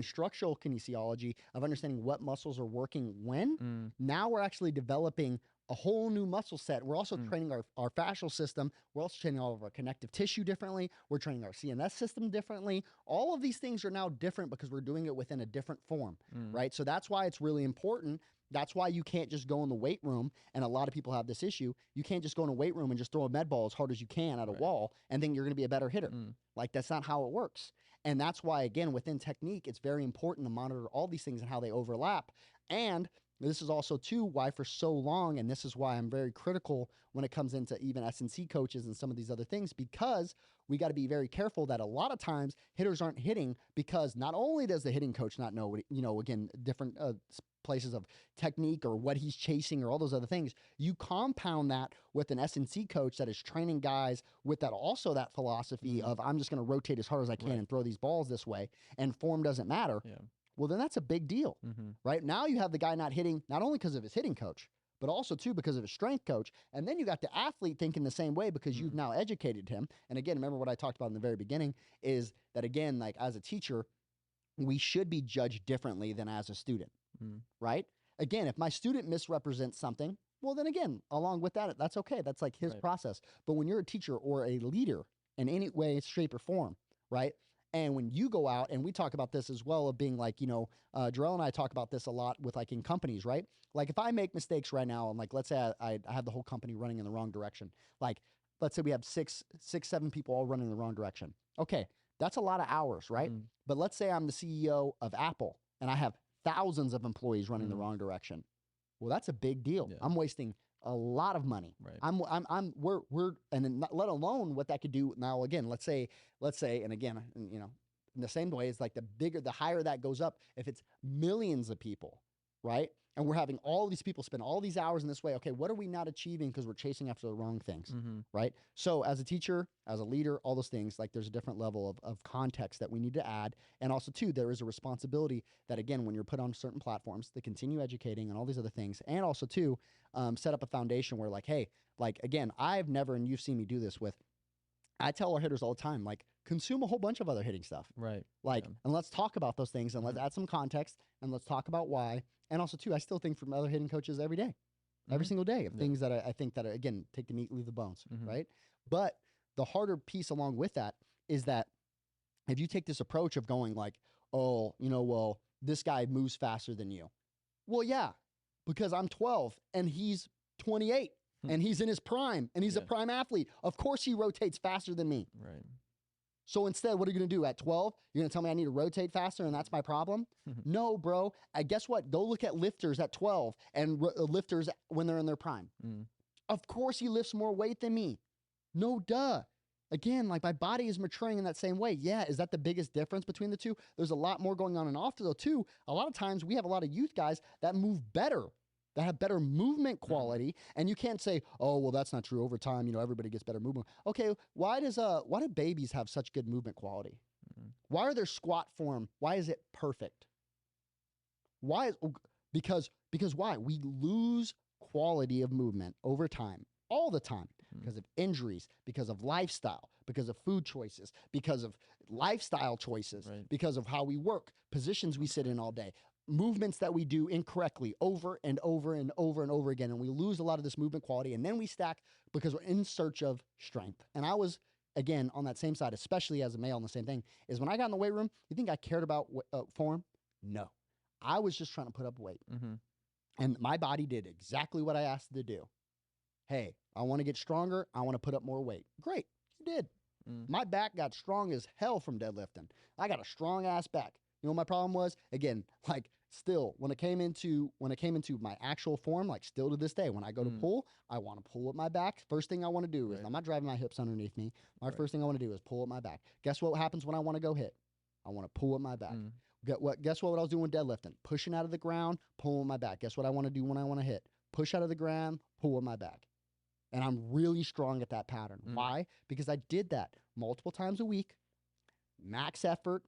structural kinesiology of understanding what muscles are working when. Now we're actually developing a whole new muscle set. We're also training our fascial system. We're also training all of our connective tissue differently. We're training our CNS system differently. All of these things are now different because we're doing it within a different form, right? So that's why it's really important. That's why you can't just go in the weight room, and a lot of people have this issue. You can't just go in a weight room and just throw a med ball as hard as you can at a wall and think you're going to be a better hitter. Like, that's not how it works. And that's why, again, within technique, it's very important to monitor all these things and how they overlap. And this is also, too, why for so long, and this is why I'm very critical when it comes into even S&C coaches and some of these other things, because we got to be very careful that a lot of times hitters aren't hitting because not only does the hitting coach not know, again, different places of technique or what he's chasing or all those other things, you compound that with an S&C coach that is training guys with that philosophy of, I'm just going to rotate as hard as I can and throw these balls this way, and form doesn't matter. Well, then that's a big deal, right? Now you have the guy not hitting, not only because of his hitting coach, but also, too, because of his strength coach. And then you got the athlete thinking the same way because you've now educated him. And again, remember what I talked about in the very beginning is that, again, like as a teacher, we should be judged differently than as a student, right? Again, if my student misrepresents something, well, then again, along with that, that's okay. That's like his process. But when you're a teacher or a leader in any way, shape, or form, right? And when you go out, and we talk about this as well, of being like, Jarrell and I talk about this a lot with like in companies, right? Like if I make mistakes right now, and like, let's say I have the whole company running in the wrong direction. Like, let's say we have six, 7 people all running in the wrong direction. Okay, that's a lot of hours, right? But let's say I'm the CEO of Apple and I have thousands of employees running the wrong direction. Well, that's a big deal. I'm wasting a lot of money. We're and then let alone what that could do. Now, again, let's say, and again, in the same way, it's like the higher that goes up, if it's millions of people, right? And we're having all these people spend all these hours in this way. Okay, what are we not achieving because we're chasing after the wrong things, Mm-hmm. right? So as a teacher, as a leader, all those things, like there's a different level of context that we need to add. And also too, there is a responsibility that, again, when you're put on certain platforms, to continue educating and all these other things. And also too, set up a foundation where like, hey, like, again, I've never, and you've seen me do this with, I tell our hitters all the time, like, consume a whole bunch of other hitting stuff. Right. Like, and let's talk about those things, and let's Mhm. add some context, and let's talk about why. And also, too, I still think from other hitting coaches every day, every Mhm. single day, of Yeah. things that I think that, again, take the meat, leave the bones, Mhm. right? But the harder piece along with that is that if you take this approach of going like, oh, well, this guy moves faster than you. Well, yeah, because I'm 12 and he's 28 Hmm. and he's in his prime and he's a Yeah. prime athlete. Of course he rotates faster than me. Right. So instead, what are you going to do at 12? You're going to tell me I need to rotate faster and that's my problem? No, bro. Guess what? Go look at lifters at 12 and lifters when they're in their prime. Mm. Of course he lifts more weight than me. No duh. Again, like my body is maturing in that same way. Yeah, is that the biggest difference between the two? There's a lot more going on and off though too. A lot of times we have a lot of youth guys that move better, that have better movement quality, and you can't say, "Oh, well, that's not true. Over time, everybody gets better movement." Okay, why do babies have such good movement quality? Mhm. Why are their squat form? Why is it perfect? Because why? We lose quality of movement over time, all the time, because of injuries, because of lifestyle, because of food choices, because of lifestyle choices, Right. because of how we work, positions we sit in all day, movements that we do incorrectly over and over and over and over again. And we lose a lot of this movement quality. And then we stack because we're in search of strength. And I was, again, on that same side, especially as a male, and the same thing is when I got in the weight room, you think I cared about form? No. I was just trying to put up weight. Mm-hmm. And my body did exactly what I asked it to do. Hey, I want to get stronger. I want to put up more weight. Great. You did. Mm. My back got strong as hell from deadlifting. I got a strong ass back. You know what my problem was? Again, like still when it came into my actual form, like still to this day, when I go to pull, I want to pull up my back. First thing I want to do is Right. I'm not driving my hips underneath me. My Right. first thing I want to do is pull up my back. Guess what happens when I want to go hit? I want to pull up my back. Mm. Guess what I was doing with deadlifting? Pushing out of the ground, pulling my back. Guess what I want to do when I want to hit? Push out of the ground, pull with my back. And I'm really strong at that pattern. Mm. Why? Because I did that multiple times a week, max effort,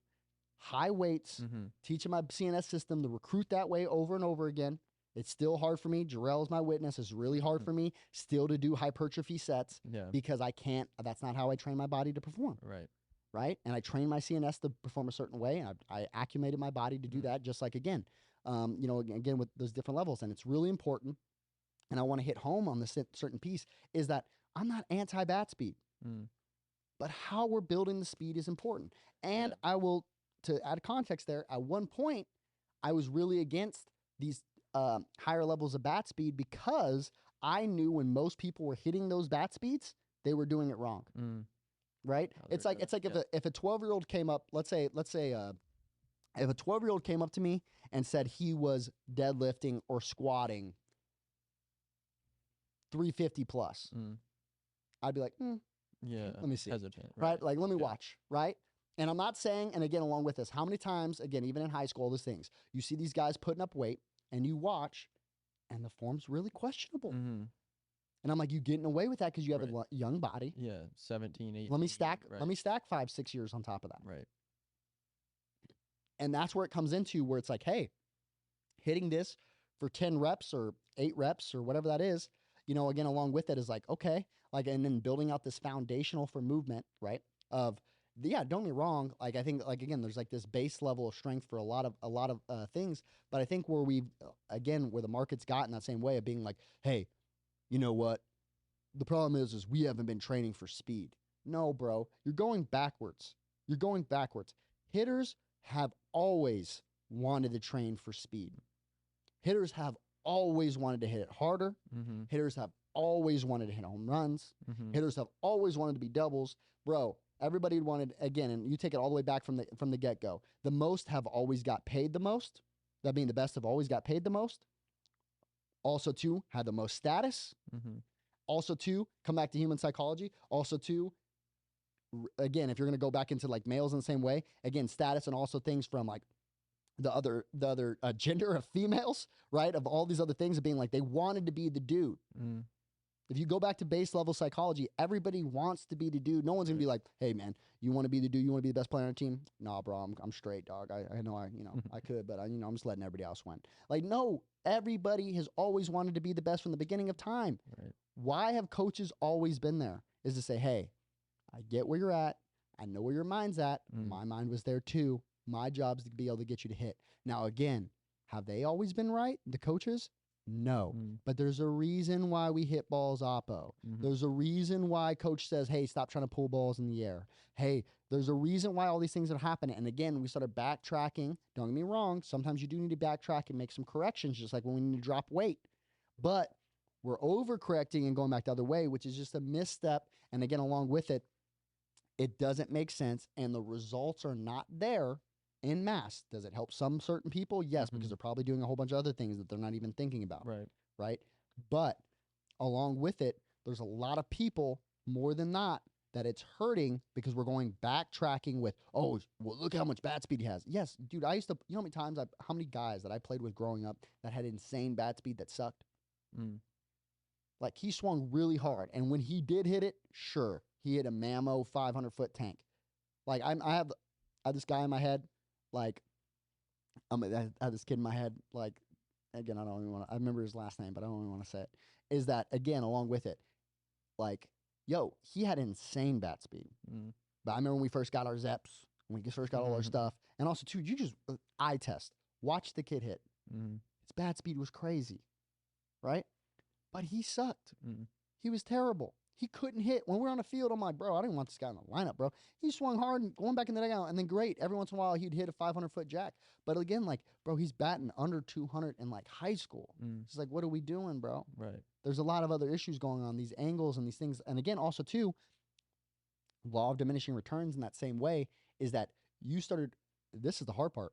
high weights, Mm-hmm. teaching my CNS system to recruit that way over and over again. It's still hard for me. Jarrell is my witness. It's really hard for me still to do hypertrophy sets Yeah. because I can't, that's not how I train my body to perform. Right. Right? And I trained my CNS to perform a certain way, and I acclimated my body to do that. Just like again, again with those different levels, and it's really important. And I want to hit home on this certain piece is that I'm not anti-bat speed, but how we're building the speed is important. And I will, to add context there, at one point, I was really against these higher levels of bat speed because I knew when most people were hitting those bat speeds, they were doing it wrong. Mm. Right? Oh, It's they're like good. if a 12-year-old came up, let's say if a 12-year-old came up to me and said he was deadlifting or squatting 350 plus, Mm. I'd be like, Yeah. let me see. Hesitant. Right? Like, let me Yeah. watch, right? And I'm not saying, and again, along with this, how many times, again, even in high school, all those things, you see these guys putting up weight and you watch and the form's really questionable. Mm-hmm. And I'm like, you getting away with that because you have Right. a young body. Yeah. 17, 18. Let me stack, Right. let me stack 5-6 years on top of that. Right. And that's where it comes into where it's like, hey, hitting this for 10 reps or 8 reps or whatever that is, again, along with it is like, okay, like, and then building out this foundational for movement, right? Don't get me wrong. Like, I think, like, again, there's like this base level of strength for a lot of things. But I think where where the market's gotten that same way of being like, hey, you know what? The problem is we haven't been training for speed. No, bro, you're going backwards. You're going backwards. Hitters have always wanted to train for speed. Hitters have always wanted to hit it harder. Mm-hmm. Hitters have always wanted to hit home runs. Mm-hmm. Hitters have always wanted to be doubles. Bro, everybody wanted, again, and you take it all the way back from the get-go. The most have always got paid the most. That being the best have always got paid the most. Also, too, had the most status. Mm-hmm. Also, too, come back to human psychology. Also, too, again, if you're going to go back into like males in the same way, again, status and also things from like the other gender of females, right? Of all these other things of being like they wanted to be the dude. Mm. If you go back to base level psychology, everybody wants to be the dude. No one's gonna be like, "Hey, man, you want to be the dude? You want to be the best player on the team?" Nah, bro, I'm straight, dog. I know I could, but I'm just letting everybody else win. Like, no, everybody has always wanted to be the best from the beginning of time. Right. Why have coaches always been there? Is to say, "Hey, I get where you're at. I know where your mind's at. My mind was there too. My job's to be able to get you to hit." Now, again, have they always been right? The coaches? No. But there's a reason why we hit balls oppo. There's a reason why coach says, hey, stop trying to pull balls in the air. Hey, there's a reason why all these things are happening. And again, we started backtracking. Don't get me wrong. Sometimes you do need to backtrack and make some corrections, just like when we need to drop weight. But we're overcorrecting and going back the other way, which is just a misstep. And again, along with it, it doesn't make sense. And the results are not there in mass. Does it help some certain people? Yes, because they're probably doing a whole bunch of other things that they're not even thinking about. Right. But along with it, there's a lot of people more than not that it's hurting because we're going backtracking with, oh, well, look how much bat speed he has. Yes, dude, I used to, you know how many guys that I played with growing up that had insane bat speed that sucked? Like he swung really hard. And when he did hit it, sure, he hit a Mammo 500-foot tank. Like I have this guy in my head. Like, I had this kid in my head, like, again, I don't even want to, I remember his last name, but I don't even want to say it, is that, again, along with it, like, yo, he had insane bat speed. But I remember when we first got our Zeps, when we first got all our stuff, and also, too, you just, eye test, watch the kid hit. His bat speed was crazy, right? But he sucked. He was terrible. He couldn't hit. When we were on the field, I'm like, bro, I didn't want this guy in the lineup, bro. He swung hard and going back in the dugout, and then great. Every once in a while, he'd hit a 500-foot jack. But again, like, bro, he's batting under 200 in, like, high school. It's like, what are we doing, bro? Right. There's a lot of other issues going on, these angles and these things. And again, also, too, law of diminishing returns in that same way is that you started, this is the hard part.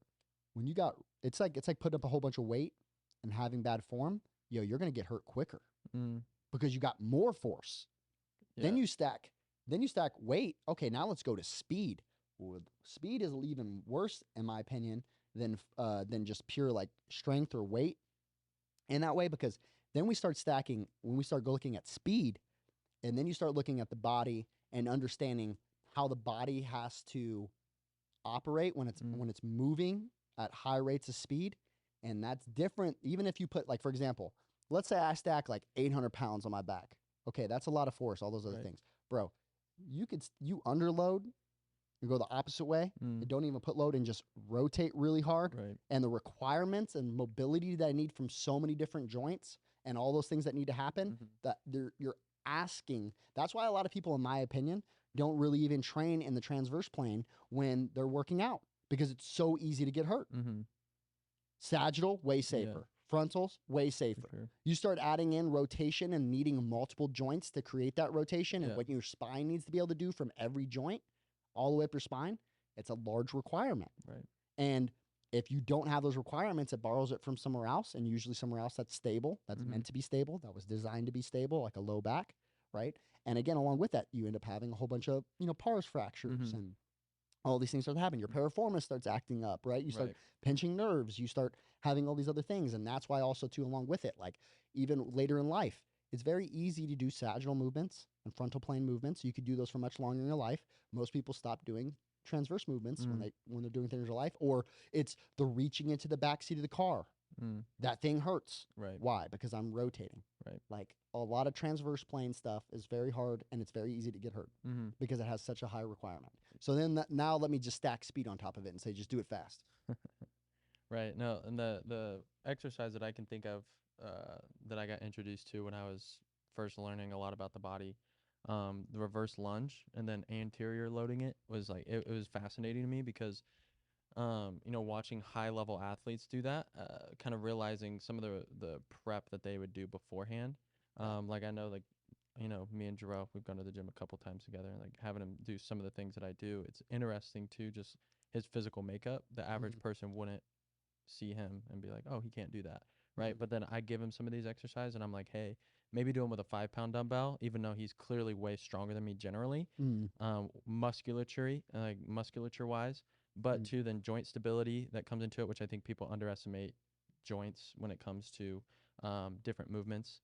When you got, it's like putting up a whole bunch of weight and having bad form. Yo, you're going to get hurt quicker because you got more force. Yeah. Then you stack weight. Okay, now let's go to speed. Well, speed is even worse, in my opinion, than just pure like strength or weight. In that way, because then we start stacking when we start looking at speed, and then you start looking at the body and understanding how the body has to operate when it's moving at high rates of speed, and that's different. Even if you put, like, for example, let's say I stack like 800 pounds on my back. Okay, that's a lot of force, all those other things. Bro, you underload and go the opposite way and don't even put load and just rotate really hard. Right. And the requirements and mobility that I need from so many different joints and all those things that need to happen, that you're asking. That's why a lot of people, in my opinion, don't really even train in the transverse plane when they're working out, because it's so easy to get hurt. Sagittal, way safer. Yeah. Frontals, way safer. Sure. You start adding in rotation and needing multiple joints to create that rotation and what your spine needs to be able to do from every joint all the way up your spine, it's a large requirement. Right. And if you don't have those requirements, it borrows it from somewhere else, and usually somewhere else that's stable, that's meant to be stable, that was designed to be stable, like a low back, right? And again, along with that, you end up having a whole bunch of, pars fractures and all these things start happening. Your piriformis starts acting up, right? You start pinching nerves. You start having all these other things. And that's why also, too, along with it, like even later in life, it's very easy to do sagittal movements and frontal plane movements. You could do those for much longer in your life. Most people stop doing transverse movements when they're doing things in their life, or it's the reaching into the back seat of the car. That thing hurts. Right. Why? Because I'm rotating. Right. Like a lot of transverse plane stuff is very hard, and it's very easy to get hurt because it has such a high requirement. So then now let me just stack speed on top of it and say, just do it fast. Right. No, and the exercise that I can think of that I got introduced to when I was first learning a lot about the body, the reverse lunge and then anterior loading it was like, it was fascinating to me because, watching high level athletes do that, kind of realizing some of the prep that they would do beforehand. Like I know, like, me and Jerome, we've gone to the gym a couple times together, and like having him do some of the things that I do, it's interesting too, just his physical makeup. The average person wouldn't see him and be like, oh, he can't do that. Right. But then I give him some of these exercises and I'm like, hey, maybe do him with a 5-pound dumbbell, even though he's clearly way stronger than me generally, Mm. musculature wise, but Mm. too then joint stability that comes into it, which I think people underestimate joints when it comes to different movements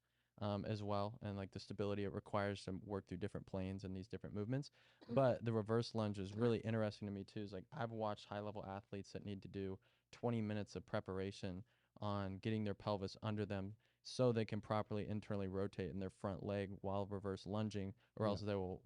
as well, and like the stability it requires to work through different planes and these different movements. But the reverse lunge is really interesting to me too. Is like I've watched high level athletes that need to do 20 minutes of preparation on getting their pelvis under them so they can properly internally rotate in their front leg while reverse lunging, or Yeah. else they will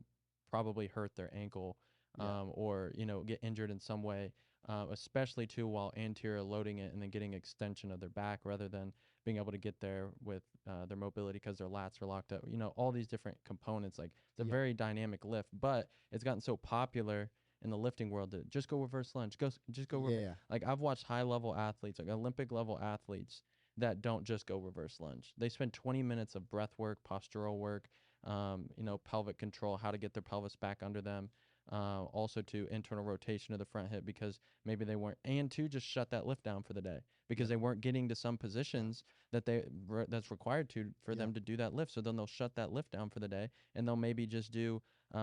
probably hurt their ankle Yeah. or get injured in some way, especially too while anterior loading it and then getting extension of their back rather than being able to get there with their mobility because their lats are locked up. All these different components. Like it's a Yeah. very dynamic lift, but it's gotten so popular in the lifting world to just go reverse lunge, just go reverse. Yeah. Like I've watched high level athletes, like Olympic level athletes, that don't just go reverse lunge. They spend 20 minutes of breath work, postural work, pelvic control, how to get their pelvis back under them. Also to internal rotation of the front hip because maybe they weren't, and to just shut that lift down for the day because Yeah. they weren't getting to some positions that's required for Yeah. them to do that lift. So then they'll shut that lift down for the day, and they'll maybe just do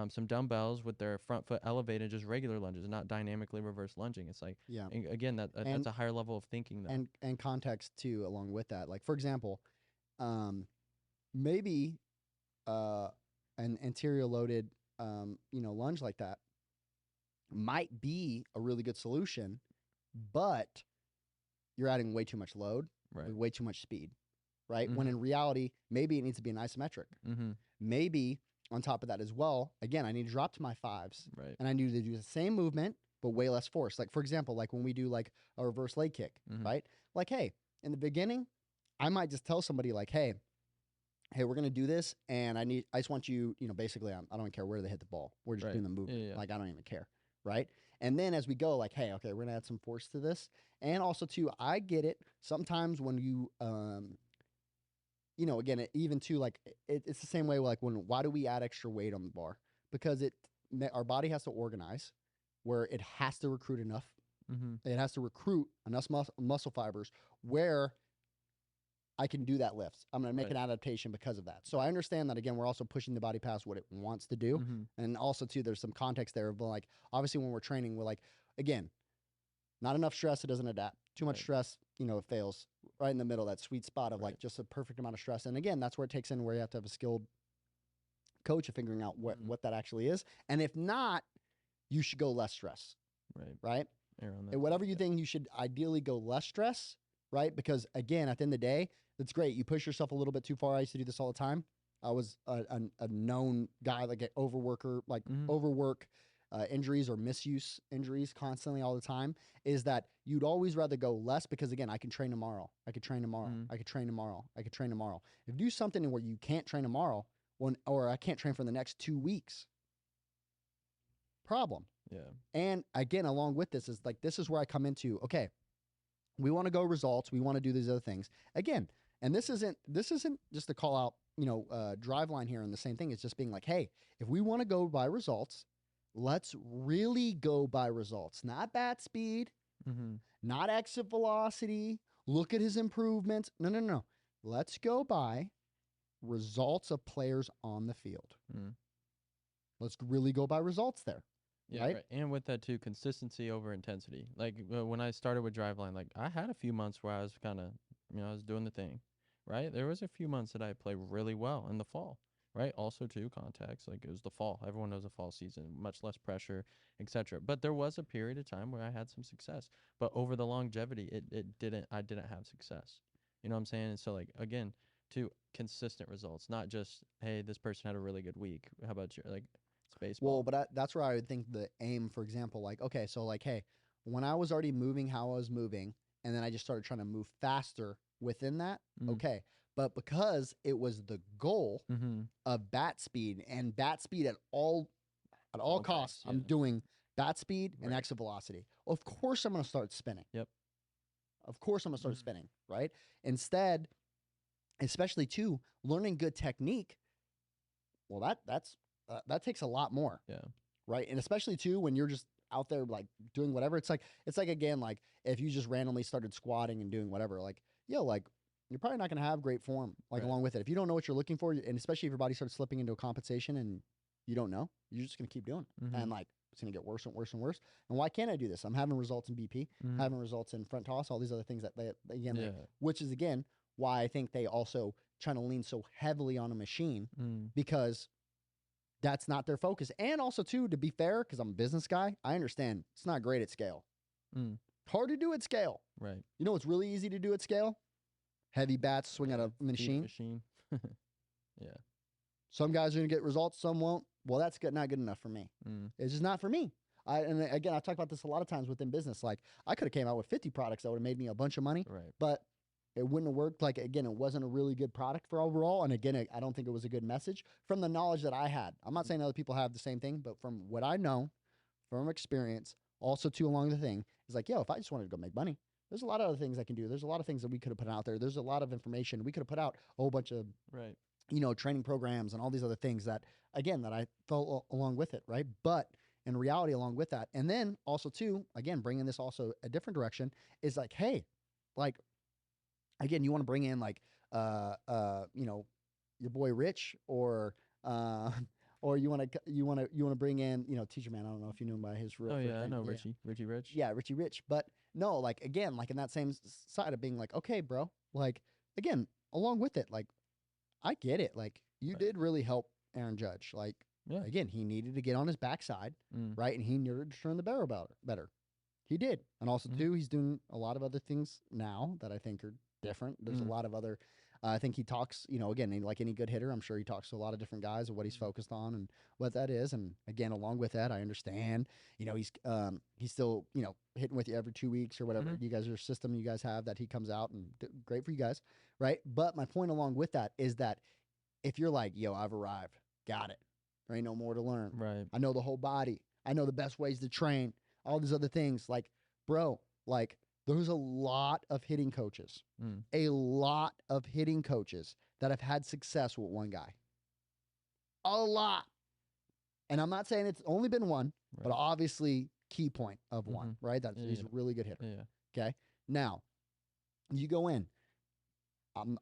some dumbbells with their front foot elevated, just regular lunges, not dynamically reverse lunging. It's like, Yeah. again, that's And a higher level of thinking though. and context too along with that. Like for example, maybe an anterior loaded lunge like that might be a really good solution, but you're adding way too much load, Right. with way too much speed, right? Mhm. When in reality, maybe it needs to be an isometric. Mm-hmm. Maybe on top of that as well, again, I need to drop to my fives Right. and I need to do the same movement, but way less force. Like for example, like when we do like a reverse leg kick, Mhm. right? Like, hey, in the beginning, I might just tell somebody like, hey, we're gonna do this, and I just want you, basically, I don't care where they hit the ball. We're just Right. doing the movement. Yeah. Like I don't even care, right? And then as we go, like, hey, okay, we're gonna add some force to this, and also too, I get it. Sometimes when you, again, even too, like it's the same way. Like why do we add extra weight on the bar? Because our body has to organize, where it has to recruit enough. Mm-hmm. It has to recruit enough muscle fibers where I can do that lift. I'm going to make Right. an adaptation because of that. So I understand that, again, we're also pushing the body past what it wants to do. Mm-hmm. And also, too, there's some context there of like, obviously, when we're training, we're like, again, not enough stress, it doesn't adapt. Too much Right. stress, it fails. Right in the middle, that sweet spot of like Right. just a perfect amount of stress. And again, that's where it takes in where you have to have a skilled coach of figuring out what that actually is. And if not, you should go less stress. Right. Right? Err on that And whatever side, you yeah. think, you should ideally go less stress, right? Because again, at the end of the day, that's great. You push yourself a little bit too far. I used to do this all the time. I was a known guy, like an overworker, like Mhm. overwork injuries or misuse injuries constantly all the time. Is that you'd always rather go less because again, I can train tomorrow. I could train tomorrow. Mhm. I could train tomorrow. I could train tomorrow. If you do something where you can't train tomorrow, or I can't train for the next 2 weeks, problem. Yeah. And again, along with this is like, this is where I come into, okay, we want to go results. We want to do these other things again. And this isn't just to call out, drive line here. And the same thing is just being like, hey, if we want to go by results, let's really go by results, not bat speed, Mm-hmm. not exit velocity. Look at his improvements. No. Let's go by results of players on the field. Mm. Let's really go by results there. Yeah, Right? right. And with that too, consistency over intensity. Like when I started with Driveline, like I had a few months where I was kind of, I was doing the thing, right? There was a few months that I played really well in the fall, right? Also too, context, like it was the fall. Everyone knows the fall season, much less pressure, etc. But there was a period of time where I had some success. But over the longevity, I didn't have success. You know what I'm saying? And so like again, to consistent results, not just hey, this person had a really good week. How about you? Like it's baseball. Well, but that's where I would think the aim, for example, like, okay, so like, hey, when I was already moving how I was moving, and then I just started trying to move faster within that, Mm. okay. But because it was the goal Mm-hmm. of bat speed and bat speed at all All costs, times, I'm yeah. doing bat speed and Right. exit velocity. Of course, I'm going to start spinning. Yep. Of course, I'm going to start Mhm. spinning, right? Instead, especially too, learning good technique. Well, that takes a lot more. Yeah. Right. And especially too, when you're just out there like doing whatever, it's like again, like if you just randomly started squatting and doing whatever, like, like you're probably not going to have great form like Right. along with it. If you don't know what you're looking for, and especially if your body starts slipping into a compensation and you don't know, you're just going to keep doing it. Mhm. And like, it's going to get worse and worse and worse. And why can't I do this? I'm having results in BP, Mhm. having results in front toss, all these other things that they again, Yeah. which is again why I think they also trying to lean so heavily on a machine Mm. because that's not their focus. And also too, to be fair, because I'm a business guy, I understand it's not great at scale. Mm. Hard to do at scale. Right. You know what's really easy to do at scale? Heavy bats, swing at a Feed machine. machine. Yeah. Some guys are gonna get results, some won't. Well, that's not good enough for me. Mm. It's just not for me. And again, I've talked about this a lot of times within business. Like I could have came out with 50 products that would have made me a bunch of money, Right. but it wouldn't have worked. Like again, it wasn't a really good product for overall. And again, I don't think it was a good message from the knowledge that I had. I'm not saying other people have the same thing, but from what I know, from experience, also too along the thing is like, yo, if I just wanted to go make money, there's a lot of other things I can do. There's a lot of things that we could have put out there. There's a lot of information we could have put out. A whole bunch of Right. training programs and all these other things that again that I felt along with it, right? But in reality, along with that, and then also too, again, bringing this also a different direction is like, hey, like again, you want to bring in like your boy Rich or you want to bring in Teacher Man. I don't know if you knew him by his real Oh first yeah, I name. know Richie Rich. Yeah, Richie Rich. But no, like again, like in that same side of being like, okay, bro, like again, along with it, like I get it. Like you Right. did really help Aaron Judge. Like Yeah. again, he needed to get on his backside, Mm. right? And he needed to turn the barrel better. He did. And also Mhm. too, he's doing a lot of other things now that I think are different. There's a lot of other I think he talks, again, like any good hitter, I'm sure he talks to a lot of different guys of what he's focused on and what that is. And again, along with that, I understand, he's still, hitting with you every 2 weeks or whatever Mhm. you guys, your system you guys have that he comes out and great for you guys. Right. But my point along with that is that if you're like, yo, I've arrived, got it. There ain't no more to learn. Right. I know the whole body. I know the best ways to train, all these other things. Like, bro, like there's a lot of hitting coaches, Mm. a lot of hitting coaches that have had success with one guy. A lot. And I'm not saying it's only been one, but Right. obviously key point of one, right? That's he's a Yeah. really good hitter. Yeah. Okay. Now, you go in.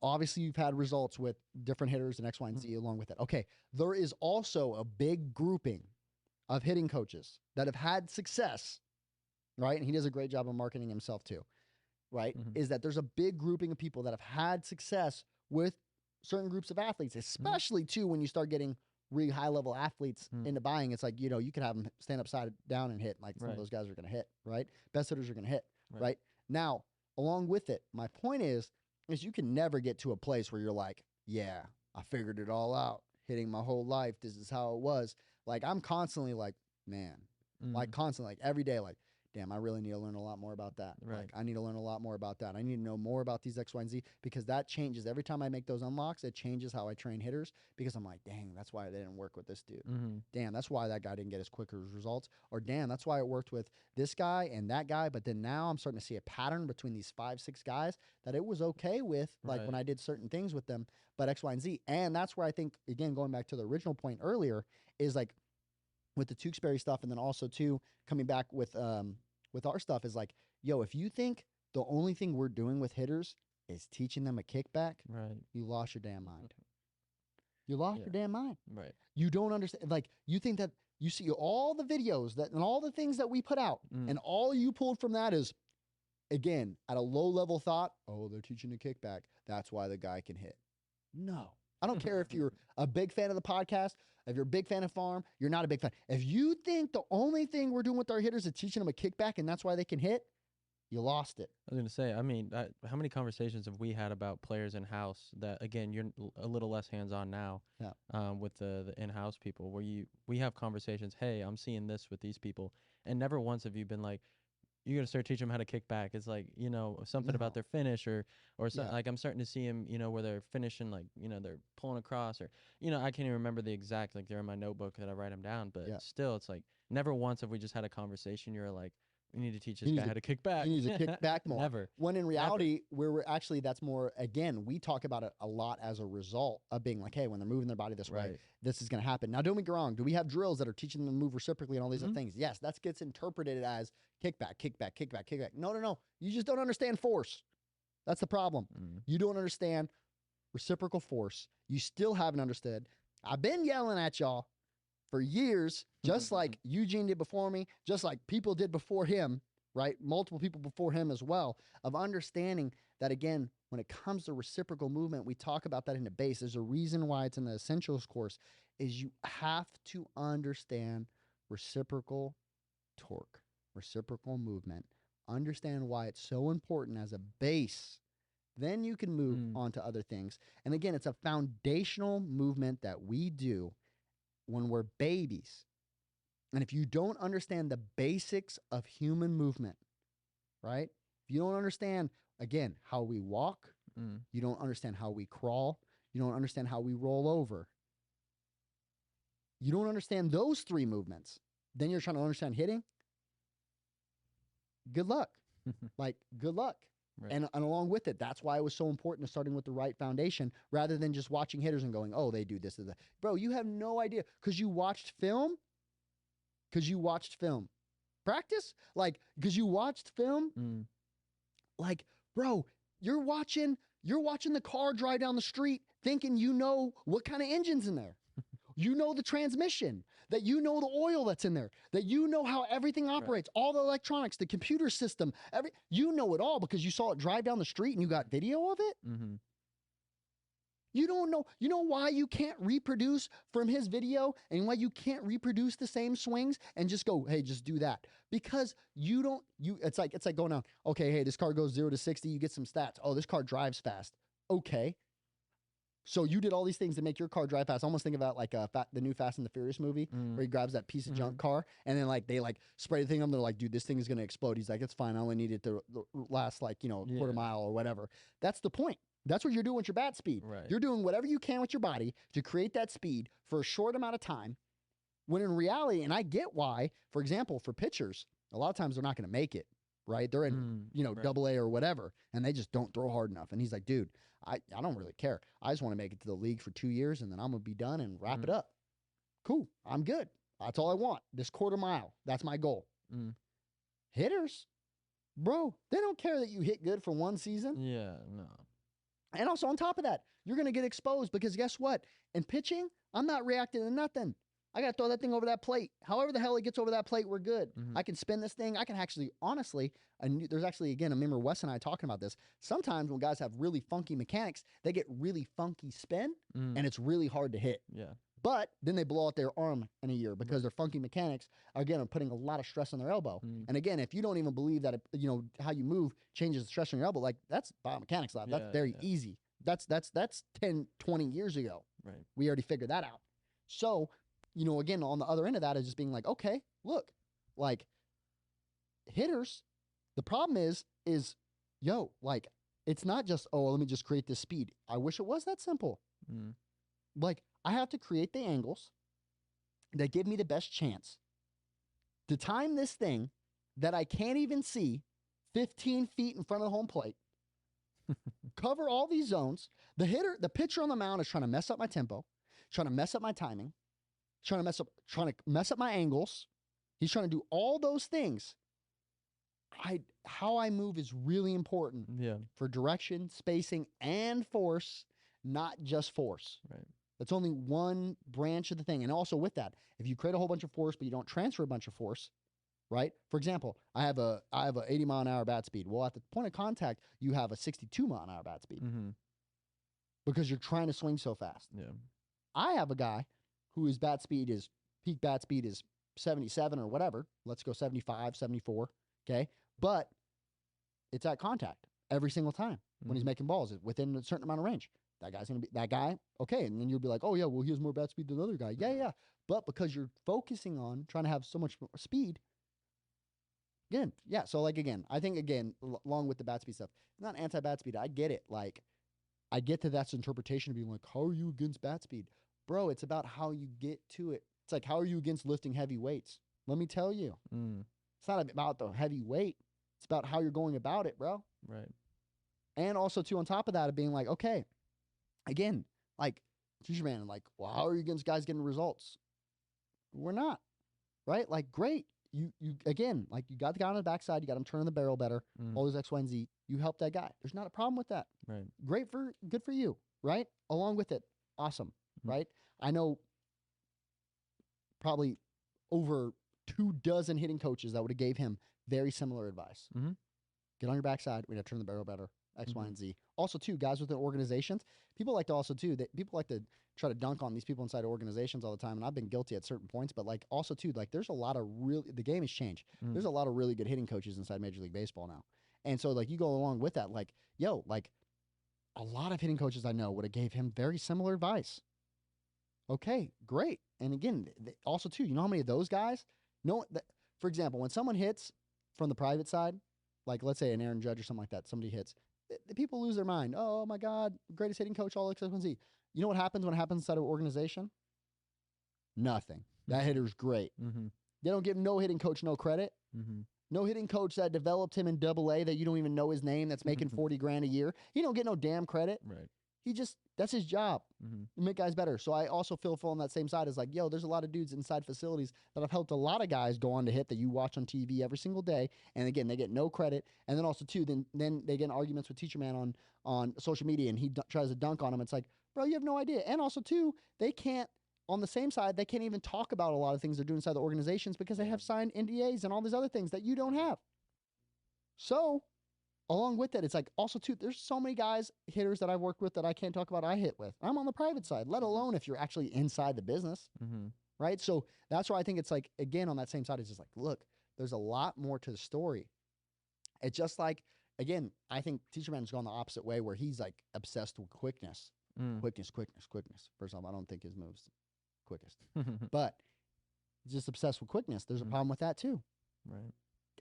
Obviously, you've had results with different hitters and X, Y, and Z along with it. Okay. There is also a big grouping of hitting coaches that have had success, right? And he does a great job of marketing himself too, right? Mhm. Is that there's a big grouping of people that have had success with certain groups of athletes, especially too when you start getting really high level athletes into buying. It's like, you can have them stand upside down and hit. Like some of Right. those guys are going to hit, right? Best hitters are going to hit, Right. right? Now, along with it, my point is you can never get to a place where you're like, yeah, I figured it all out. Hitting my whole life. This is how it was. Like I'm constantly like, man, like constantly, like every day, like, damn, I really need to learn a lot more about that. Right. Like I need to learn a lot more about that. I need to know more about these X, Y, and Z because that changes every time I make those unlocks. It changes how I train hitters because I'm like, dang, that's why they didn't work with this dude. Mm-hmm. Damn, that's why that guy didn't get as quick as results. Or damn, that's why it worked with this guy and that guy. But then now I'm starting to see a pattern between these 5-6 guys that it was okay with, like Right. when I did certain things with them, but X, Y, and Z. And that's where I think, again, going back to the original point earlier, is like with the Tewksbury stuff, and then also too coming back with our stuff is like, yo, if you think the only thing we're doing with hitters is teaching them a kickback, Right. you lost your damn mind. You lost Yeah. your damn mind. Right. You don't understand. Like you think that you see all the videos that and all the things that we put out, and all you pulled from that is, again, at a low level thought, oh, they're teaching a kickback. That's why the guy can hit. No. I don't care if you're a big fan of the podcast, if you're a big fan of farm, you're not a big fan. If you think the only thing we're doing with our hitters is teaching them a kickback and that's why they can hit, you lost it. I was going to say, I mean, how many conversations have we had about players in house that, again, you're a little less hands on now with the in house people where we have conversations. Hey, I'm seeing this with these people. And never once have you been like, you're going to start teaching them how to kick back. It's like, something about their finish or something. Like I'm starting to see them, where they're finishing, like, they're pulling across or, I can't even remember the exact, like they're in my notebook that I write them down. But still, it's like never once have we just had a conversation. You're like, we need to teach this guy how to kick back. He needs to kick back more. Never. When in reality, we're actually, that's more, again, we talk about it a lot as a result of being like, hey, when they're moving their body this way, this is going to happen. Now, don't get me wrong. Do we have drills that are teaching them to move reciprocally and all these other things? Yes, that gets interpreted as kickback, kickback, kickback, kickback. No. You just don't understand force. That's the problem. Mm. You don't understand reciprocal force. You still haven't understood. I've been yelling at y'all for years, just like Eugene did before me, just like people did before him, right? Multiple people before him as well, of understanding that, again, when it comes to reciprocal movement, we talk about that in the base. There's a reason why it's in the essentials course, is you have to understand reciprocal torque, reciprocal movement, understand why it's so important as a base. Then you can move on to other things. And again, it's a foundational movement that we do when we're babies. And if you don't understand the basics of human movement, right? If you don't understand, again, how we walk, you don't understand how we crawl, you don't understand how we roll over, you don't understand those three movements, then you're trying to understand hitting. Good luck. Like, good luck. Right. And along with it, that's why it was so important to starting with the right foundation rather than just watching hitters and going, oh, they do this or that. Bro, you have no idea because you watched film. Practice? Like, because you watched film. Like, bro, you're watching the car drive down the street thinking you know what kind of engine's in there. You know the transmission, that you know the oil that's in there, that you know how everything operates, all the electronics, the computer system, you know it all because you saw it drive down the street and you got video of it. You don't know. You know why you can't reproduce from his video and why you can't reproduce the same swings and just go, hey, just do that. Because it's like going down, okay, hey, this car goes 0 to 60, you get some stats. Oh, this car drives fast. Okay. So you did all these things to make your car drive fast. I almost think about like the new Fast and the Furious movie where he grabs that piece of junk car and then like they like spray the thing on. They're like, dude, this thing is going to explode. He's like, it's fine. I only need it to last like, quarter mile or whatever. That's the point. That's what you're doing with your bat speed. Right. You're doing whatever you can with your body to create that speed for a short amount of time. When in reality, and I get why, for example, for pitchers, a lot of times they're not going to make it, right? They're in, double A or whatever, and they just don't throw hard enough. And he's like, dude, I don't really care. I just want to make it to the league for 2 years, and then I'm going to be done and wrap it up. Cool. I'm good. That's all I want. This quarter mile. That's my goal. Hitters, bro, they don't care that you hit good for one season. Yeah, no. And also on top of that, you're going to get exposed because guess what? In pitching, I'm not reacting to nothing. I got to throw that thing over that plate. However the hell it gets over that plate, we're good. I can spin this thing. I can actually, honestly, there's actually, again, I remember Wes and I talking about this. Sometimes when guys have really funky mechanics, they get really funky spin and it's really hard to hit. Yeah. But then they blow out their arm in a year because their funky mechanics, again, are putting a lot of stress on their elbow. And again, if you don't even believe that, how you move changes the stress on your elbow, like that's biomechanics lab. That's very easy. That's 10, 20 years ago. Right. We already figured that out. So, again, on the other end of that is just being like, okay, look, like hitters, the problem is, like, it's not just, oh, let me just create this speed. I wish it was that simple. Like, I have to create the angles that give me the best chance to time this thing that I can't even see 15 feet in front of the home plate, cover all these zones. The pitcher on the mound is trying to mess up my tempo, trying to mess up my timing, trying to mess up my angles. He's trying to do all those things. How I move is really important for direction, spacing, and force, not just force. Right. That's only one branch of the thing. And also with that, if you create a whole bunch of force, but you don't transfer a bunch of force, right? For example, I have a 80 mile an hour bat speed. Well, at the point of contact, you have a 62 mile an hour bat speed because you're trying to swing so fast. Yeah. I have a guy whose peak bat speed is 77 or whatever. Let's go 75, 74. Okay. But it's at contact every single time when he's making balls within a certain amount of range. That guy's going to be that guy. Okay. And then you'll be like, oh yeah, well, he has more bat speed than the other guy. Yeah. But because you're focusing on trying to have so much more speed, again, yeah. So like, again, I think along with the bat speed stuff, it's not anti-bat speed. I get it. Like, I get that that's interpretation of being like, how are you against bat speed? Bro, it's about how you get to it. It's like, how are you against lifting heavy weights? Let me tell you. It's not about the heavy weight. It's about how you're going about it, bro. Right. And also, too, on top of that, of being like, okay, again, like, teacher man, like, well, how are you against guys getting results? We're not, right? Like, great. you again, like you got the guy on the backside, you got him turning the barrel better, all those X, Y, and Z. You help that guy. There's not a problem with that. Right. Good for you, right? Along with it, awesome, right? I know probably over 24 hitting coaches that would have gave him very similar advice. Get on your backside. We got to turn the barrel better. X, Y, and Z. Also, too, guys within organizations, people like to also, too, people like to try to dunk on these people inside organizations all the time, and I've been guilty at certain points, but, like, also, too, like, there's a lot of the game has changed. There's a lot of really good hitting coaches inside Major League Baseball now. And so, like, you go along with that, like, like, a lot of hitting coaches I know would have gave him very similar advice. Okay, great. And again, also, too, you know how many of those guys know that, for example, when someone hits from the private side, like, let's say an Aaron Judge or something like that, somebody hits, the people lose their mind. Oh my God, greatest hitting coach, all X, Y, and Z. You know what happens when it happens inside of an organization? Nothing. That hitter's great. They don't give no hitting coach no credit. No hitting coach that developed him in AA that you don't even know his name that's making 40 grand a year. He don't get no damn credit. Right. He just, that's his job. To make guys better. So I also feel full on that same side as like, there's a lot of dudes inside facilities that have helped a lot of guys go on to hit that you watch on TV every single day. And again, they get no credit. And then also too, then they get in arguments with Teacher Man on social media and he tries to dunk on him. It's like, bro, you have no idea. And also too, they can't, on the same side, they can't even talk about a lot of things they're doing inside the organizations because they have signed NDAs and all these other things that you don't have. So along with that, it's like also too, there's so many guys, hitters that I've worked with that I can't talk about I hit with. I'm on the private side, let alone if you're actually inside the business, right? So that's why I think it's like, again, on that same side, it's just like, look, there's a lot more to the story. It's just like, again, I think Teacher Man's gone the opposite way where he's like obsessed with quickness. Quickness. First off, I don't think his move's quickest, but he's just obsessed with quickness. There's a problem with that too. Right.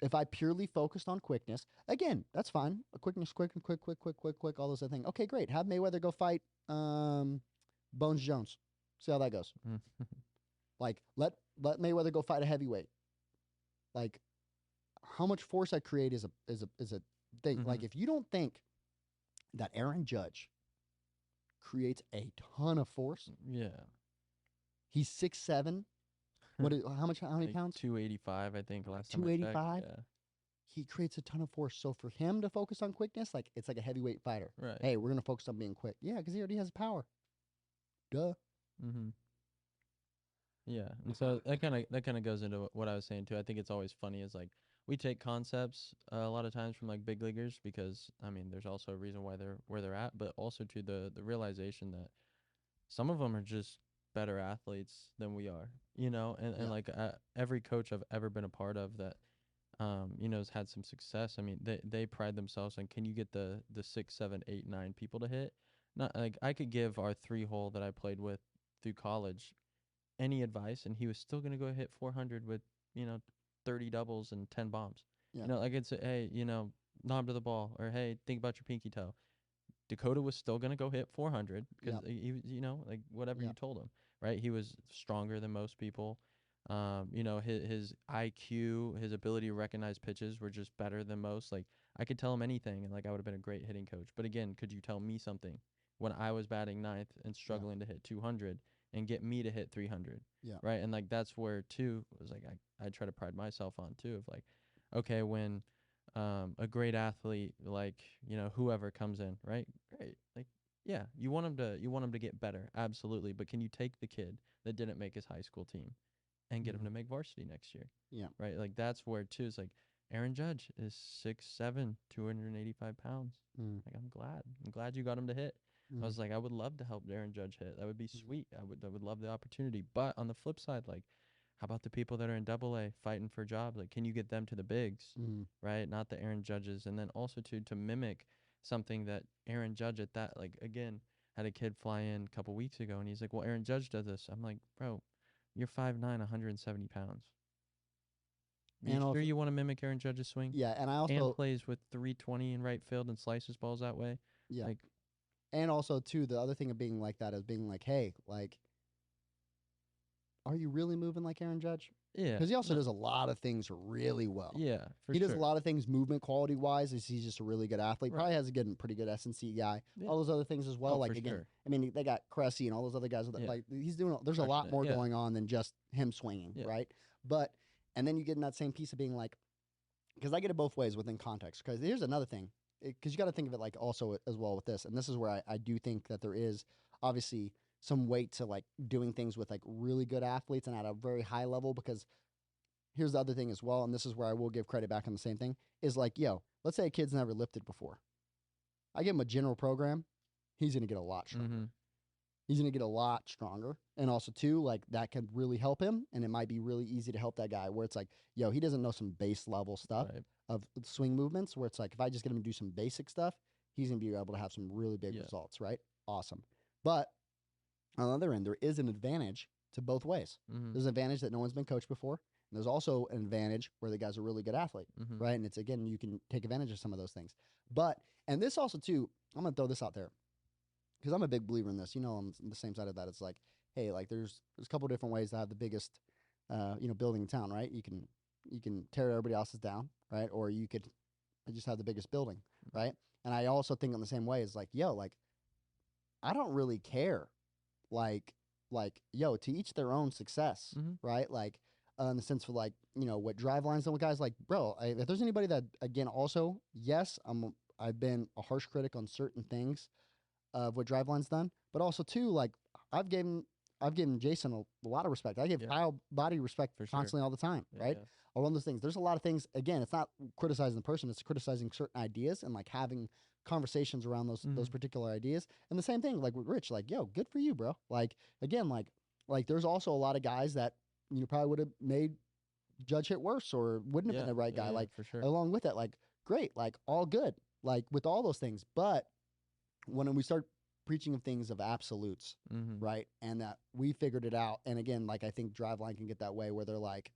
If I purely focused on quickness, again, that's fine. Quickness, quick, all those other things. Okay, great. Have Mayweather go fight Bones Jones. See how that goes. Like, let Mayweather go fight a heavyweight. Like, how much force I create is a thing. Like, if you don't think that Aaron Judge creates a ton of force, he's 6'7". How many like pounds? 285, I think, last time I checked. 285? Yeah. He creates a ton of force. So for him to focus on quickness, like it's like a heavyweight fighter. Right. Hey, we're going to focus on being quick. Yeah, because he already has power. Duh. Yeah. And so that kind of goes into what I was saying too. I think it's always funny is like we take concepts a lot of times from like big leaguers because I mean there's also a reason why they're where they're at, but also to the realization that some of them are just better athletes than we are, you know, and like every coach I've ever been a part of that, you know, has had some success. I mean, they pride themselves on can you get the 6, 7, 8, 9 people to hit? Not like I could give our 3-hole that I played with through college any advice, and he was still gonna go hit 400 with 30 doubles and 10 bombs. Yeah. You know, like I'd say, hey, knob to the ball, or hey, think about your pinky toe. Dakota was still gonna go hit 400 because he was, like whatever you told him. Right, he was stronger than most people. His IQ, his ability to recognize pitches were just better than most. Like I could tell him anything, and like I would have been a great hitting coach. But again, could you tell me something when I was batting ninth and struggling to hit 200 and get me to hit 300? Yeah. Right, and like that's where too was like I try to pride myself on too of like, okay, when a great athlete like whoever comes in, right, great, like. Yeah, you want him to get better, absolutely. But can you take the kid that didn't make his high school team and get him to make varsity next year? Yeah. Right? Like that's where too it's like Aaron Judge is 6'7", 285 pounds. Like I'm glad you got him to hit. I was like, I would love to help Aaron Judge hit. That would be sweet. I would love the opportunity. But on the flip side, like how about the people that are in AA fighting for jobs? Like can you get them to the bigs? Right? Not the Aaron Judges. And then also to mimic something that Aaron Judge at that, like, again, had a kid fly in a couple weeks ago, and he's like, well, Aaron Judge does this. I'm like, bro, you're 5'9", 170 pounds. You sure you want to mimic Aaron Judge's swing? Yeah, and I also... And plays with 320 in right field and slices balls that way. Yeah. Like, and also, too, the other thing of being like that is being like, hey, like, are you really moving like Aaron Judge? Yeah. Because he also does a lot of things really well. Yeah, he does a lot of things movement quality wise. He's just a really good athlete. Right. Probably has a pretty good S&C guy. Yeah. All those other things as well. Oh, like for again, sure. I mean, they got Cressy and all those other guys. Like he's doing. There's a lot more going on than just him swinging, right? But And then you get in that same piece of being like, because I get it both ways within context. Because here's another thing, because you got to think of it like also as well with this. And this is where I do think that there is obviously some weight to like doing things with like really good athletes and at a very high level. Because here's the other thing as well, and this is where I will give credit back on the same thing, is like, yo, let's say a kid's never lifted before. I give him a general program, he's going to get a lot stronger. Mm-hmm. He's going to get a lot stronger. And also, too, like that can really help him. And it might be really easy to help that guy where it's like, yo, he doesn't know some base level stuff Right. of swing movements where it's like, if I just get him to do some basic stuff, he's going to be able to have some really big Yeah. results, right? Awesome. But on the other end, there is an advantage to both ways. Mm-hmm. There's an advantage that no one's been coached before. And there's also an advantage where the guy's a really good athlete, Mm-hmm. right? And it's, again, you can take advantage of some of those things. But, and this also, too, I'm going to throw this out there because I'm a big believer in this. You know, on the same side of that, it's like, hey, like there's a couple different ways to have the biggest, building in town, right? You can tear everybody else's down, right? Or you could just have the biggest building, right? And I also think in the same way is like, yo, like I don't really care, like yo, to each their own success, Mm-hmm. right? Like in the sense for like what drive lines and what guys like, bro. If there's anybody that again also, yes, I've been a harsh critic on certain things of what Driveline's done, but also too, like I've given Jason a lot of respect. I give Yeah. Kyle body respect For sure. constantly all the time, Yeah, right? yeah. All those things. There's a lot of things. Again, it's not criticizing the person; it's criticizing certain ideas and like having conversations around those Mhm. particular ideas. And the same thing, like with Rich, like yo, good for you, bro. Like again, like there's also a lot of guys that probably would have made Judge hit worse or wouldn't have Yeah, been the right yeah, guy. yeah, Like for sure. along with it, like great, like all good, like with all those things. But when we start preaching of things of absolutes, Mm-hmm. right, and that we figured it out, and again, like I think Driveline can get that way where they're like,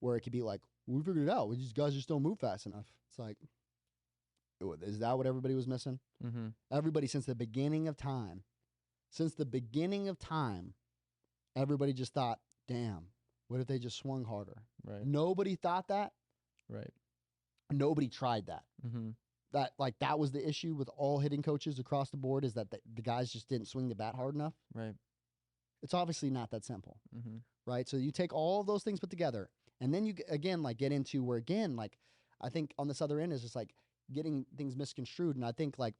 where it could be like, we figured it out, these guys just don't move fast enough. It's like, is that what everybody was missing? Mm-hmm. Everybody since the beginning of time, everybody just thought, damn, what if they just swung harder? Right. Nobody thought that. Right. Nobody tried that. Mm-hmm. That was the issue with all hitting coaches across the board, is that the guys just didn't swing the bat hard enough. Right. It's obviously not that simple, Mm-hmm. right? So you take all of those things put together, and then you again like get into where again like I think on this other end is just like getting things misconstrued, and I think like,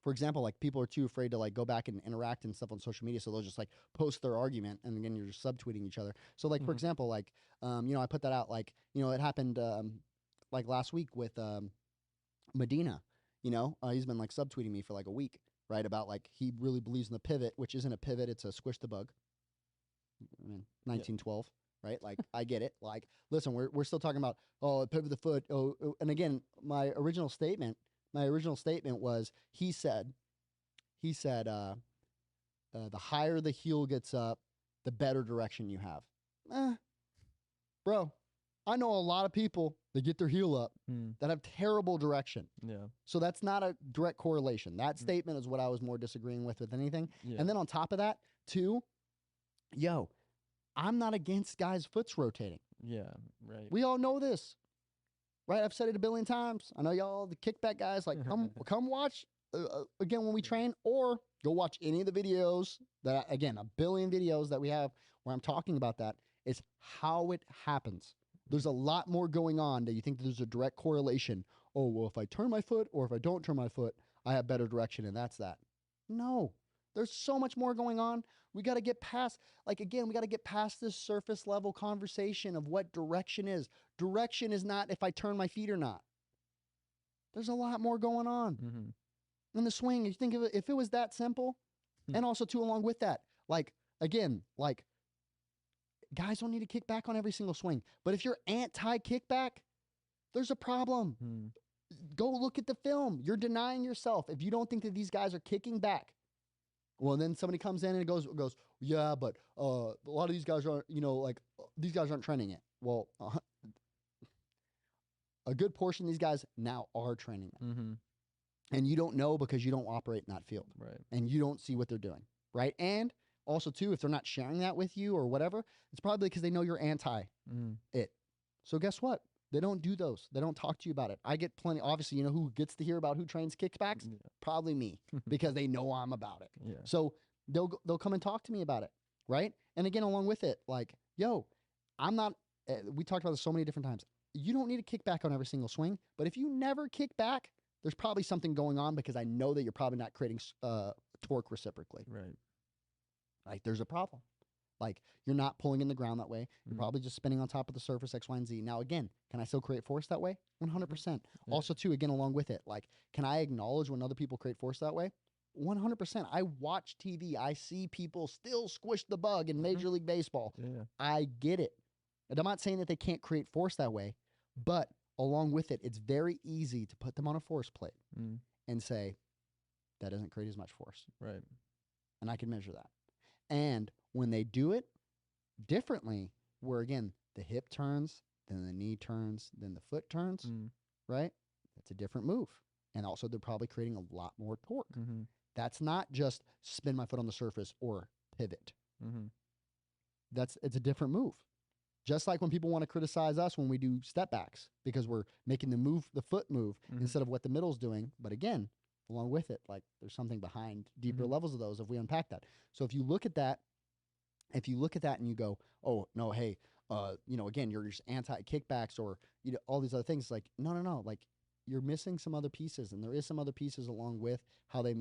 for example, like people are too afraid to like go back and interact and stuff on social media, so they'll just like post their argument, and again you're just subtweeting each other. So like for Mhm. example, like I put that out, like it happened like last week with Medina. He's been like subtweeting me for like a week, right? About like he really believes in the pivot, which isn't a pivot, it's a squish the bug. I mean, 1912, right? Like I get it. Like, listen, we're still talking about pivot the foot. And again, my original statement was he said the higher the heel gets up, the better direction you have. Bro, I know a lot of people that get their heel up Mm. that have terrible direction. Yeah. So that's not a direct correlation. That statement is what I was more disagreeing with anything. Yeah. And then on top of that, too, yo, I'm not against guys' foots rotating. Yeah. Right. We all know this, right? I've said it a billion times. I know y'all, the kickback guys, like come watch again when we train, or go watch any of the videos that again, a billion videos that we have where I'm talking about that. It's how it happens. There's a lot more going on that you think there's a direct correlation. Oh, well, if I turn my foot or if I don't turn my foot, I have better direction, and that's that. No, there's so much more going on. We got to get past, we got to get past this surface level conversation of what direction is. Direction is not if I turn my feet or not. There's a lot more going on. Mm-hmm. In the swing, you think of it, if it was that simple, and also too along with that, guys don't need to kick back on every single swing. But if you're anti-kickback, there's a problem. Mm. Go look at the film. You're denying yourself. If you don't think that these guys are kicking back, well, then somebody comes in and goes, yeah, but a lot of these guys aren't, these guys aren't training it. Well, a good portion of these guys now are training it. Mm-hmm. And you don't know because you don't operate in that field. Right. And you don't see what they're doing, right? And also, too, if they're not sharing that with you or whatever, it's probably because they know you're anti it. So guess what? They don't do those. They don't talk to you about it. I get plenty. Obviously, you know who gets to hear about who trains kickbacks? Yeah. Probably me, because they know I'm about it. Yeah. So they'll come and talk to me about it, right? And again, along with it, like, yo, I'm not we talked about this so many different times. You don't need to kick back on every single swing, but if you never kick back, there's probably something going on because I know that you're probably not creating torque reciprocally. Right. Like there's a problem. Like you're not pulling in the ground that way. You're probably just spinning on top of the surface X, Y, and Z. Now again, can I still create force that way? 100%. Yeah. Also too, again, along with it, like can I acknowledge when other people create force that way? 100%. I watch TV. I see people still squish the bug in Major League Baseball. Yeah. I get it. And I'm not saying that they can't create force that way, but along with it, it's very easy to put them on a force plate and say, that doesn't create as much force. Right. And I can measure that. And when they do it differently, where again, the hip turns, then the knee turns, then the foot turns, right? That's a different move. And also, they're probably creating a lot more torque. That's not just spin my foot on the surface or pivot. It's a different move. Just like when people want to criticize us when we do step backs because we're making the foot move instead of what the middle's doing. But again, along with it, like there's something behind deeper levels of those if we unpack that. So if you look at that and you go, oh no, hey, again, you're just anti-kickbacks or all these other things. Like no, like you're missing some other pieces, and there is some other pieces along with how they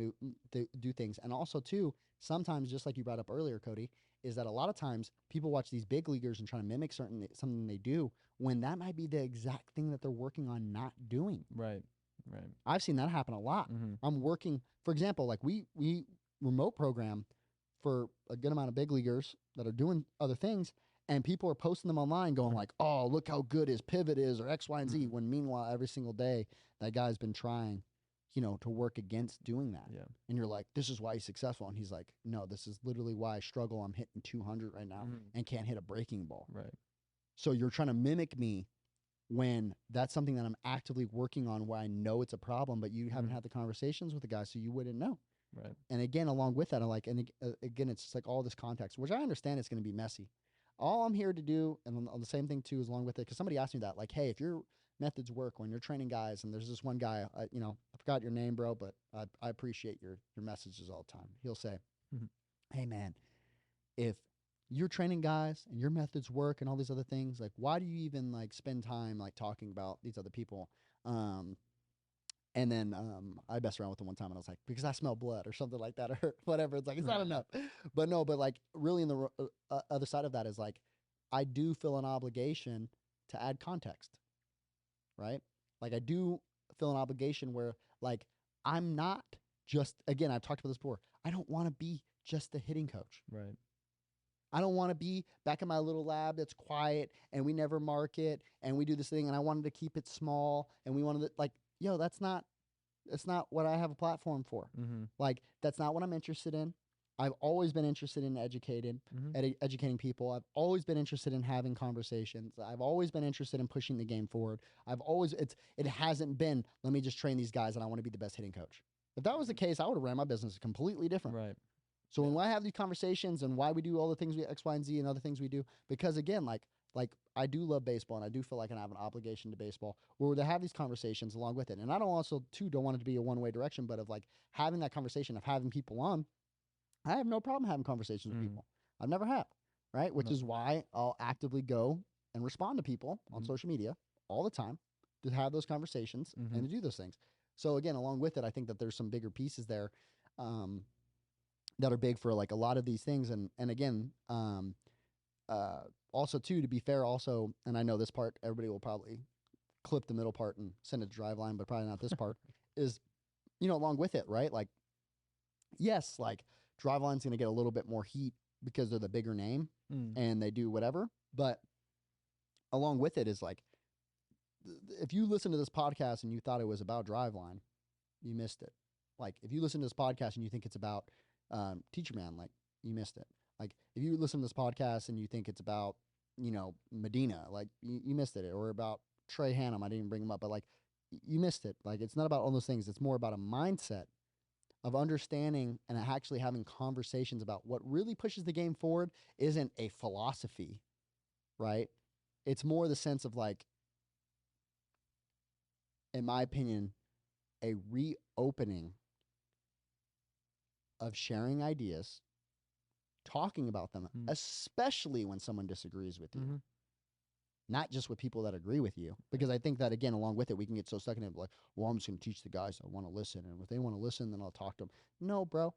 do things. And also too, sometimes just like you brought up earlier, Cody, is that a lot of times people watch these big leaguers and try to mimic something they do when that might be the exact thing that they're working on not doing. Right. I've seen that happen a lot. I'm working, for example, like we remote program for a good amount of big leaguers that are doing other things, and people are posting them online going like, oh, look how good his pivot is or X, Y, and Z, when meanwhile every single day that guy's been trying to work against doing that. Yeah. And you're like, this is why he's successful. And he's like, no, this is literally why I struggle. I'm hitting 200 right now and can't hit a breaking ball. Right. So you're trying to mimic me when that's something that I'm actively working on where I know it's a problem, but you haven't had the conversations with the guy, so you wouldn't know. Right. And again, along with that, again, it's just like all this context, which I understand it's going to be messy. All I'm here to do, and on the same thing too, is along with it, because somebody asked me that, like, hey, if your methods work when you're training guys, and there's this one guy, I forgot your name, bro, but I appreciate your messages all the time. He'll say, hey, man, if you're training guys and your methods work and all these other things, like, why do you even like spend time like talking about these other people? And then I messed around with him one time and I was like, because I smell blood or something like that or whatever. It's like, it's not enough. But no, but like really in the other side of that is like, I do feel an obligation to add context, right? Like I do feel an obligation where like, I'm not just, again, I've talked about this before. I don't want to be just the hitting coach. Right. I don't want to be back in my little lab that's quiet and we never market and we do this thing and I wanted to keep it small and we wanted to like, that's not what I have a platform for. Like, that's not what I'm interested in. I've always been interested in educating people. I've always been interested in having conversations. I've always been interested in pushing the game forward. It hasn't been, let me just train these guys and I want to be the best hitting coach. If that was the case, I would have ran my business completely different. Right. So when I have these conversations and why we do all the things we X, Y, and Z and other things we do, because again, like I do love baseball and I do feel like I have an obligation to baseball where to have these conversations along with it. And I don't want it to be a one-way direction, but of like having that conversation of having people on, I have no problem having conversations with people. I've never have, right? Which is why I'll actively go and respond to people on social media all the time to have those conversations and to do those things. So again, along with it, I think that there's some bigger pieces there that are big for like a lot of these things. And again, also too, to be fair also, and I know this part, everybody will probably clip the middle part and send it to Driveline, but probably not this part, is, along with it, right? Like, yes, like Driveline's going to get a little bit more heat because they're the bigger name and they do whatever. But along with it is like, if you listen to this podcast and you thought it was about Driveline, you missed it. Like, if you listen to this podcast and you think it's about Teacher Man, like, you missed it. Like, if you listen to this podcast and you think it's about, Medina, like, you missed it. Or about Trey Hannum, I didn't even bring him up, but, like, you missed it. Like, it's not about all those things. It's more about a mindset of understanding and actually having conversations about what really pushes the game forward isn't a philosophy, right? It's more the sense of, like, in my opinion, a reopening of sharing ideas, talking about them, especially when someone disagrees with you. not just with people that agree with you. Because I think that, again, along with it, we can get so stuck in it, like, well, I'm just going to teach the guys that want to listen. And if they want to listen, then I'll talk to them. No, bro.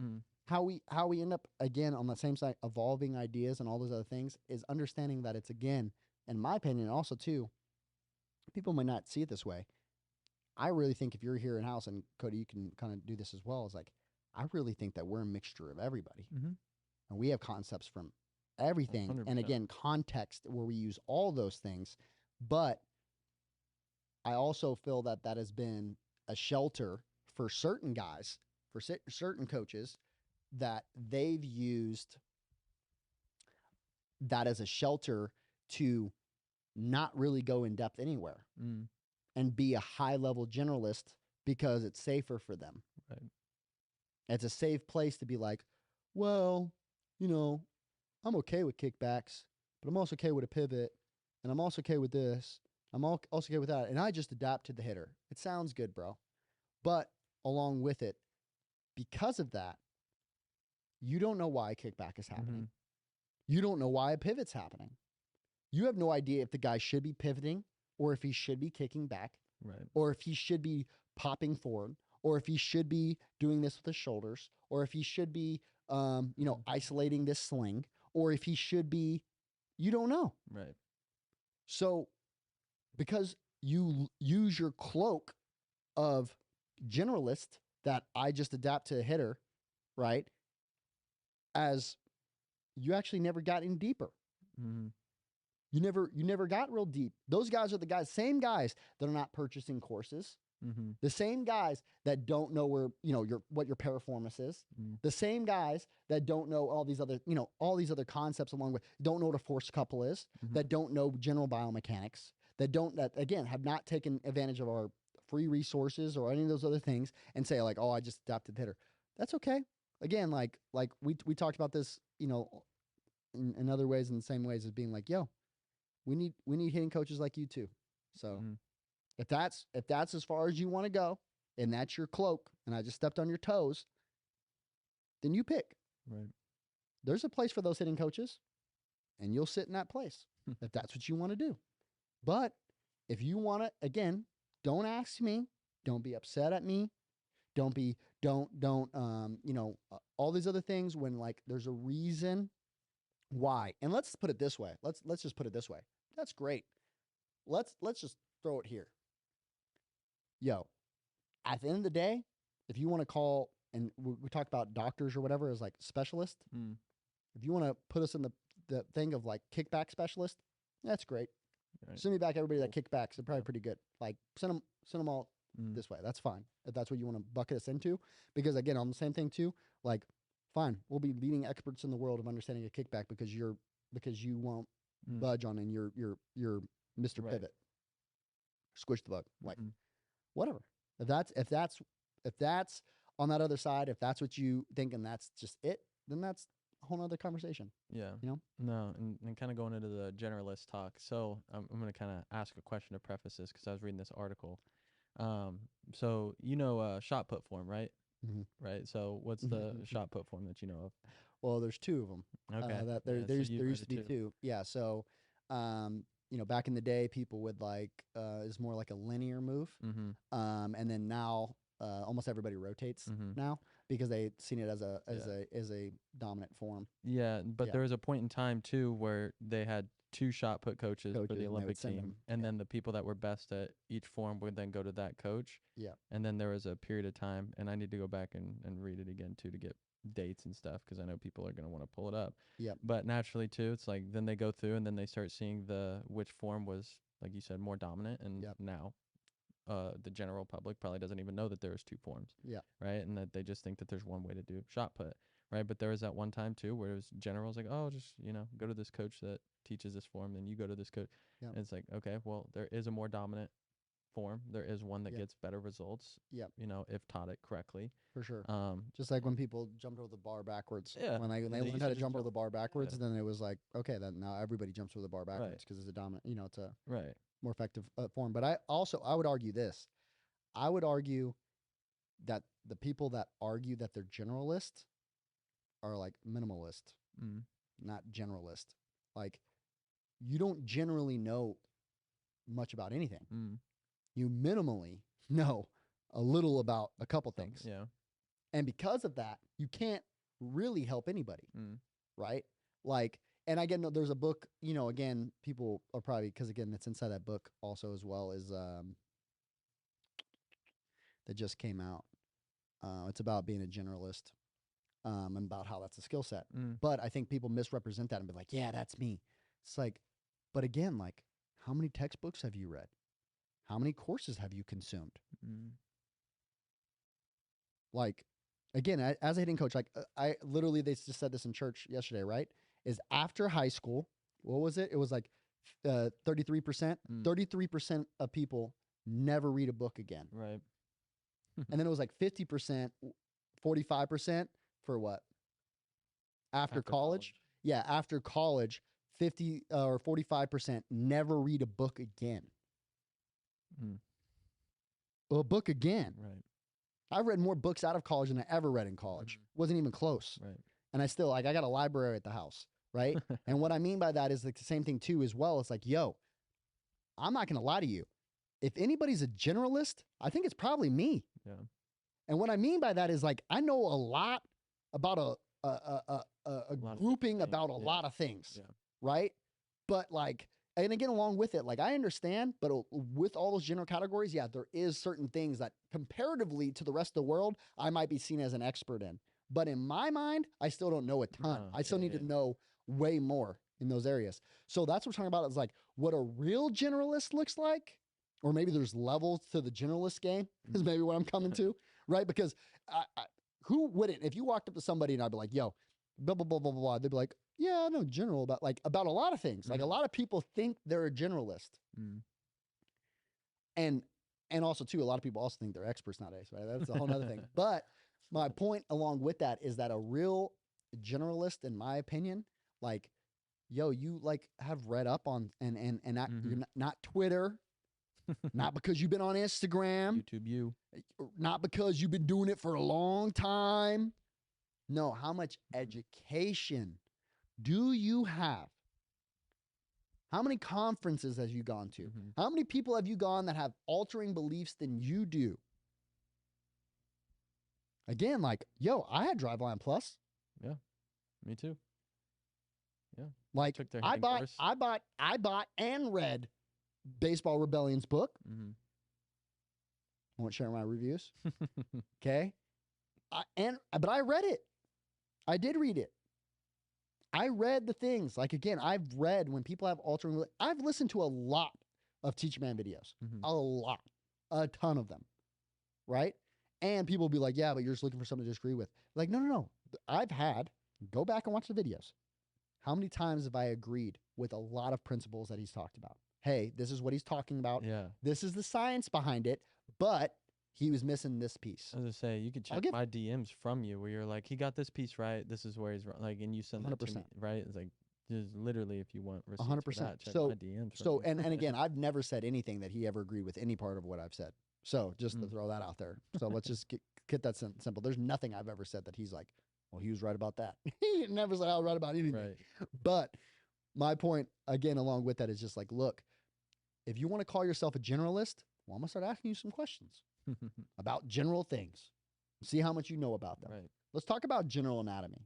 Mm. How we end up, again, on the same side, evolving ideas and all those other things is understanding that it's, again, in my opinion, also, too, people might not see it this way. I really think if you're here in house, and Cody, you can kind of do this as well, is like, I really think that we're a mixture of everybody. Mm-hmm. And we have concepts from everything. 100%. And again, context where we use all those things. But I also feel that that has been a shelter for certain guys, for certain coaches, that they've used that as a shelter to not really go in depth anywhere Mm. and be a high level generalist because it's safer for them. Right. It's a safe place to be like, well, I'm okay with kickbacks, but I'm also okay with a pivot, and I'm also okay with this. I'm also okay with that, and I just adapt to the hitter. It sounds good, bro. But along with it, because of that, you don't know why a kickback is happening. You don't know why a pivot's happening. You have no idea if the guy should be pivoting or if he should be kicking back, Right. or if he should be popping forward, or if he should be doing this with his shoulders, or if he should be, isolating this sling, or if he should be, you don't know. Right. So because you use your cloak of generalist that I just adapt to a hitter, right? As you actually never got any deeper. Mm-hmm. You never got real deep. Those guys are the same guys that are not purchasing courses. Mm-hmm. The same guys that don't know where, what your Piriformis is. Mm-hmm. The same guys that don't know all these other concepts along with, don't know what a force couple is, Mm-hmm. that don't know general biomechanics, that again, have not taken advantage of our free resources or any of those other things and say like, oh, I just adapted hitter. That's okay. Again, like we talked about this, in other ways, in the same ways as being like, yo, we need hitting coaches like you too. So Mm-hmm. if that's as far as you want to go, and that's your cloak, and I just stepped on your toes, then you pick. Right. There's a place for those hitting coaches, and you'll sit in that place if that's what you want to do. But if you want to, again, don't ask me. Don't be upset at me. Don't all these other things when like there's a reason why. And let's put it this way. Let's just put it this way. That's great. Let's just throw it here. Yo, at the end of the day, if you want to call, and we talk about doctors or whatever as like specialist, Mm. if you want to put us in the thing of like kickback specialist, that's great. Right. Send me back everybody that kickbacks. They're probably pretty good. Like send them all Mm. this way. That's fine. If that's what you want to bucket us into. Because again, on the same thing too, like, fine, we'll be leading experts in the world of understanding a kickback because you won't Mm. budge on and you're Mr. Right. Pivot. Squish the bug. Like Mhm. whatever. If that's on that other side, if that's what you think and that's just it, then that's a whole nother conversation. Yeah. You know? No, and kind of going into the generalist talk. So I'm going to kind of ask a question to preface this because I was reading this article. So shot put form, right? Mhm. Right. So what's the shot put form that you know of? Well, there's two of them. Okay. That Yeah, there so you've used read to it be two. Yeah. So, back in the day, people would like is more like a linear move. Mm-hmm. And then now, almost everybody rotates Mhm. now because they've seen it as a dominant form. Yeah, but Yeah. there was a point in time too where they had two shot put coaches for Coaches, and the they would Olympic send team, them, and yeah. then the people that were best at each form would then go to that coach. Yeah. And then there was a period of time, and I need to go back and read it again too to get dates and stuff because I know people are going to want to pull it up. Yep. But naturally too, it's like then they go through and then they start seeing which form was, like you said, more dominant, and Yep. now the general public probably doesn't even know that there's two forms. Yeah. Right. And that they just think that there's one way to do shot put. Right. But there was that one time too where it was generals like, oh, just, go to this coach that teaches this form. Then you go to this coach. Yep. And it's like, okay, well, there is a more dominant form. There is one that Yep. gets better results. Yep. If taught it correctly. For sure. Um, Just like when people jumped over the bar backwards. Yeah. When they And they learned used how to to just jump over jump. the bar backwards, Yeah. then it was like, okay, then now everybody jumps over the bar backwards because it's a dominant, it's a right. more effective form. But I would argue this. I would argue that the people that argue that they're generalist are like minimalist, Mm. not generalist. Like you don't generally know much about anything. You minimally know a little about a couple things. Yeah. And because of that, you can't really help anybody, right? Like, and again, there's a book, you know, again, people are probably, because again, that's inside that book also as well as that just came out. It's about being a generalist and about how that's a skill set. But I think people misrepresent that and be like, yeah, that's me. It's like, but again, like, how many textbooks have you read? How many courses have you consumed? Like, again, as a hitting coach, like I literally, they just said this in church yesterday, right? Is after high school, what was it? It was like 33%. 33% of people never read a book again. Right. And then it was like 50%, 45% for what? After college? Yeah, after college, 50 or 45% never read a book again. A book again. Right. I've read more books out of college than I ever read in college. Wasn't even close. Right. And I still, like, I got a library at the house, right? And what I mean by that is like the same thing too as well. It's like, yo, I'm not going to lie to you. If anybody's a generalist, I think it's probably me. Yeah. And what I mean by that is like, I know a lot about a grouping about a lot of things, right? But like, and again, along with it, like I understand, but with all those general categories, yeah, there is certain things that comparatively to the rest of the world, I might be seen as an expert in. But in my mind, I still don't know a ton. I still need to know way more in those areas. So that's what we're talking about is like what a real generalist looks like, or maybe there's levels to the generalist game is maybe what I'm coming to, right? Because who wouldn't, if you walked up to somebody and I'd be like, yo, blah, blah, blah, blah, blah, they'd be like, yeah, I know general about a lot of things. Like a lot of people think they're a generalist. And also too, a lot of people also think they're experts nowadays, right? That's a whole nother thing. But my point along with that is that a real generalist, in my opinion, like, yo, you like have read up on and not, you're not Twitter, not because you've been on Instagram, YouTube, not because you've been doing it for a long time. No, how much education do you have? How many conferences have you gone to? How many people have you gone that have altering beliefs than you do? Again, like, yo, I had Driveline Plus. Yeah, me too. Yeah, like I bought and read Baseball Rebellion's book. I won't share my reviews. Okay, but I read it. I did read it. I read the things. Like, again, I've read when people have altering. I've listened to a lot of Teach Man videos. A lot. A ton of them. Right? And people will be like, yeah, but you're just looking for something to disagree with. Like, no. Go back and watch the videos. How many times have I agreed with a lot of principles that he's talked about? Hey, this is what he's talking about. Yeah. This is the science behind it, but he was missing this piece. I was gonna say, you could check my DMs from you where you're like, he got this piece right. This is where he's wrong. Like, and you send that to me, right? It's like, just literally, if you want receipts 100%. for that, check my DMs. So, and again, I've never said anything that he ever agreed with any part of what I've said. So just to throw that out there. So let's just get that simple. There's nothing I've ever said that he's like, well, he was right about that. He never said I was right about anything. Right. But my point, again, along with that is just like, look, if you want to call yourself a generalist, well, I'm going to start asking you some questions about general things. See how much you know about them. Right. Let's talk about general anatomy.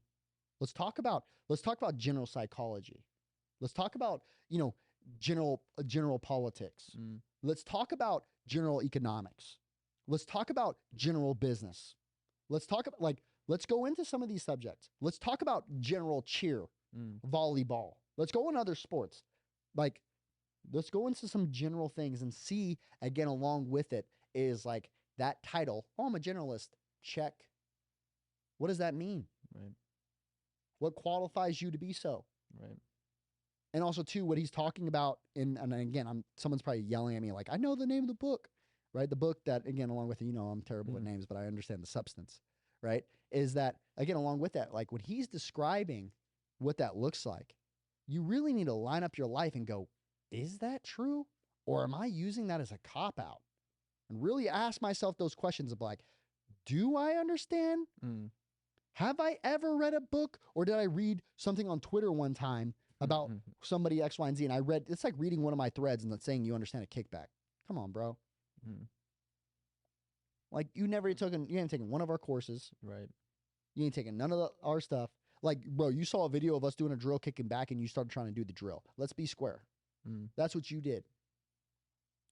Let's talk about general psychology. Let's talk about, general politics. Let's talk about general economics. Let's talk about general business. Let's talk about let's go into some of these subjects. Let's talk about general cheer, volleyball. Let's go in other sports. Let's go into some general things and see, again, along with it is like that title. Oh, I'm a generalist. Check. What does that mean? Right. What qualifies you to be so? Right. And also, too, what he's talking about, and again, someone's probably yelling at me like, I know the name of the book, right? The book that, again, along with, I'm terrible at names, but I understand the substance, right? Is that, again, along with that, like when he's describing what that looks like, you really need to line up your life and go, is that true? Or am I using that as a cop-out? And really ask myself those questions of like, do I understand? Have I ever read a book, or did I read something on Twitter one time about somebody X, Y, and Z. And I read, it's like reading one of my threads and it's saying you understand a kickback. Come on, bro. Like you ain't taken one of our courses. Right. You ain't taking none of our stuff. Like, bro, you saw a video of us doing a drill kicking back and you started trying to do the drill. Let's be square. That's what you did.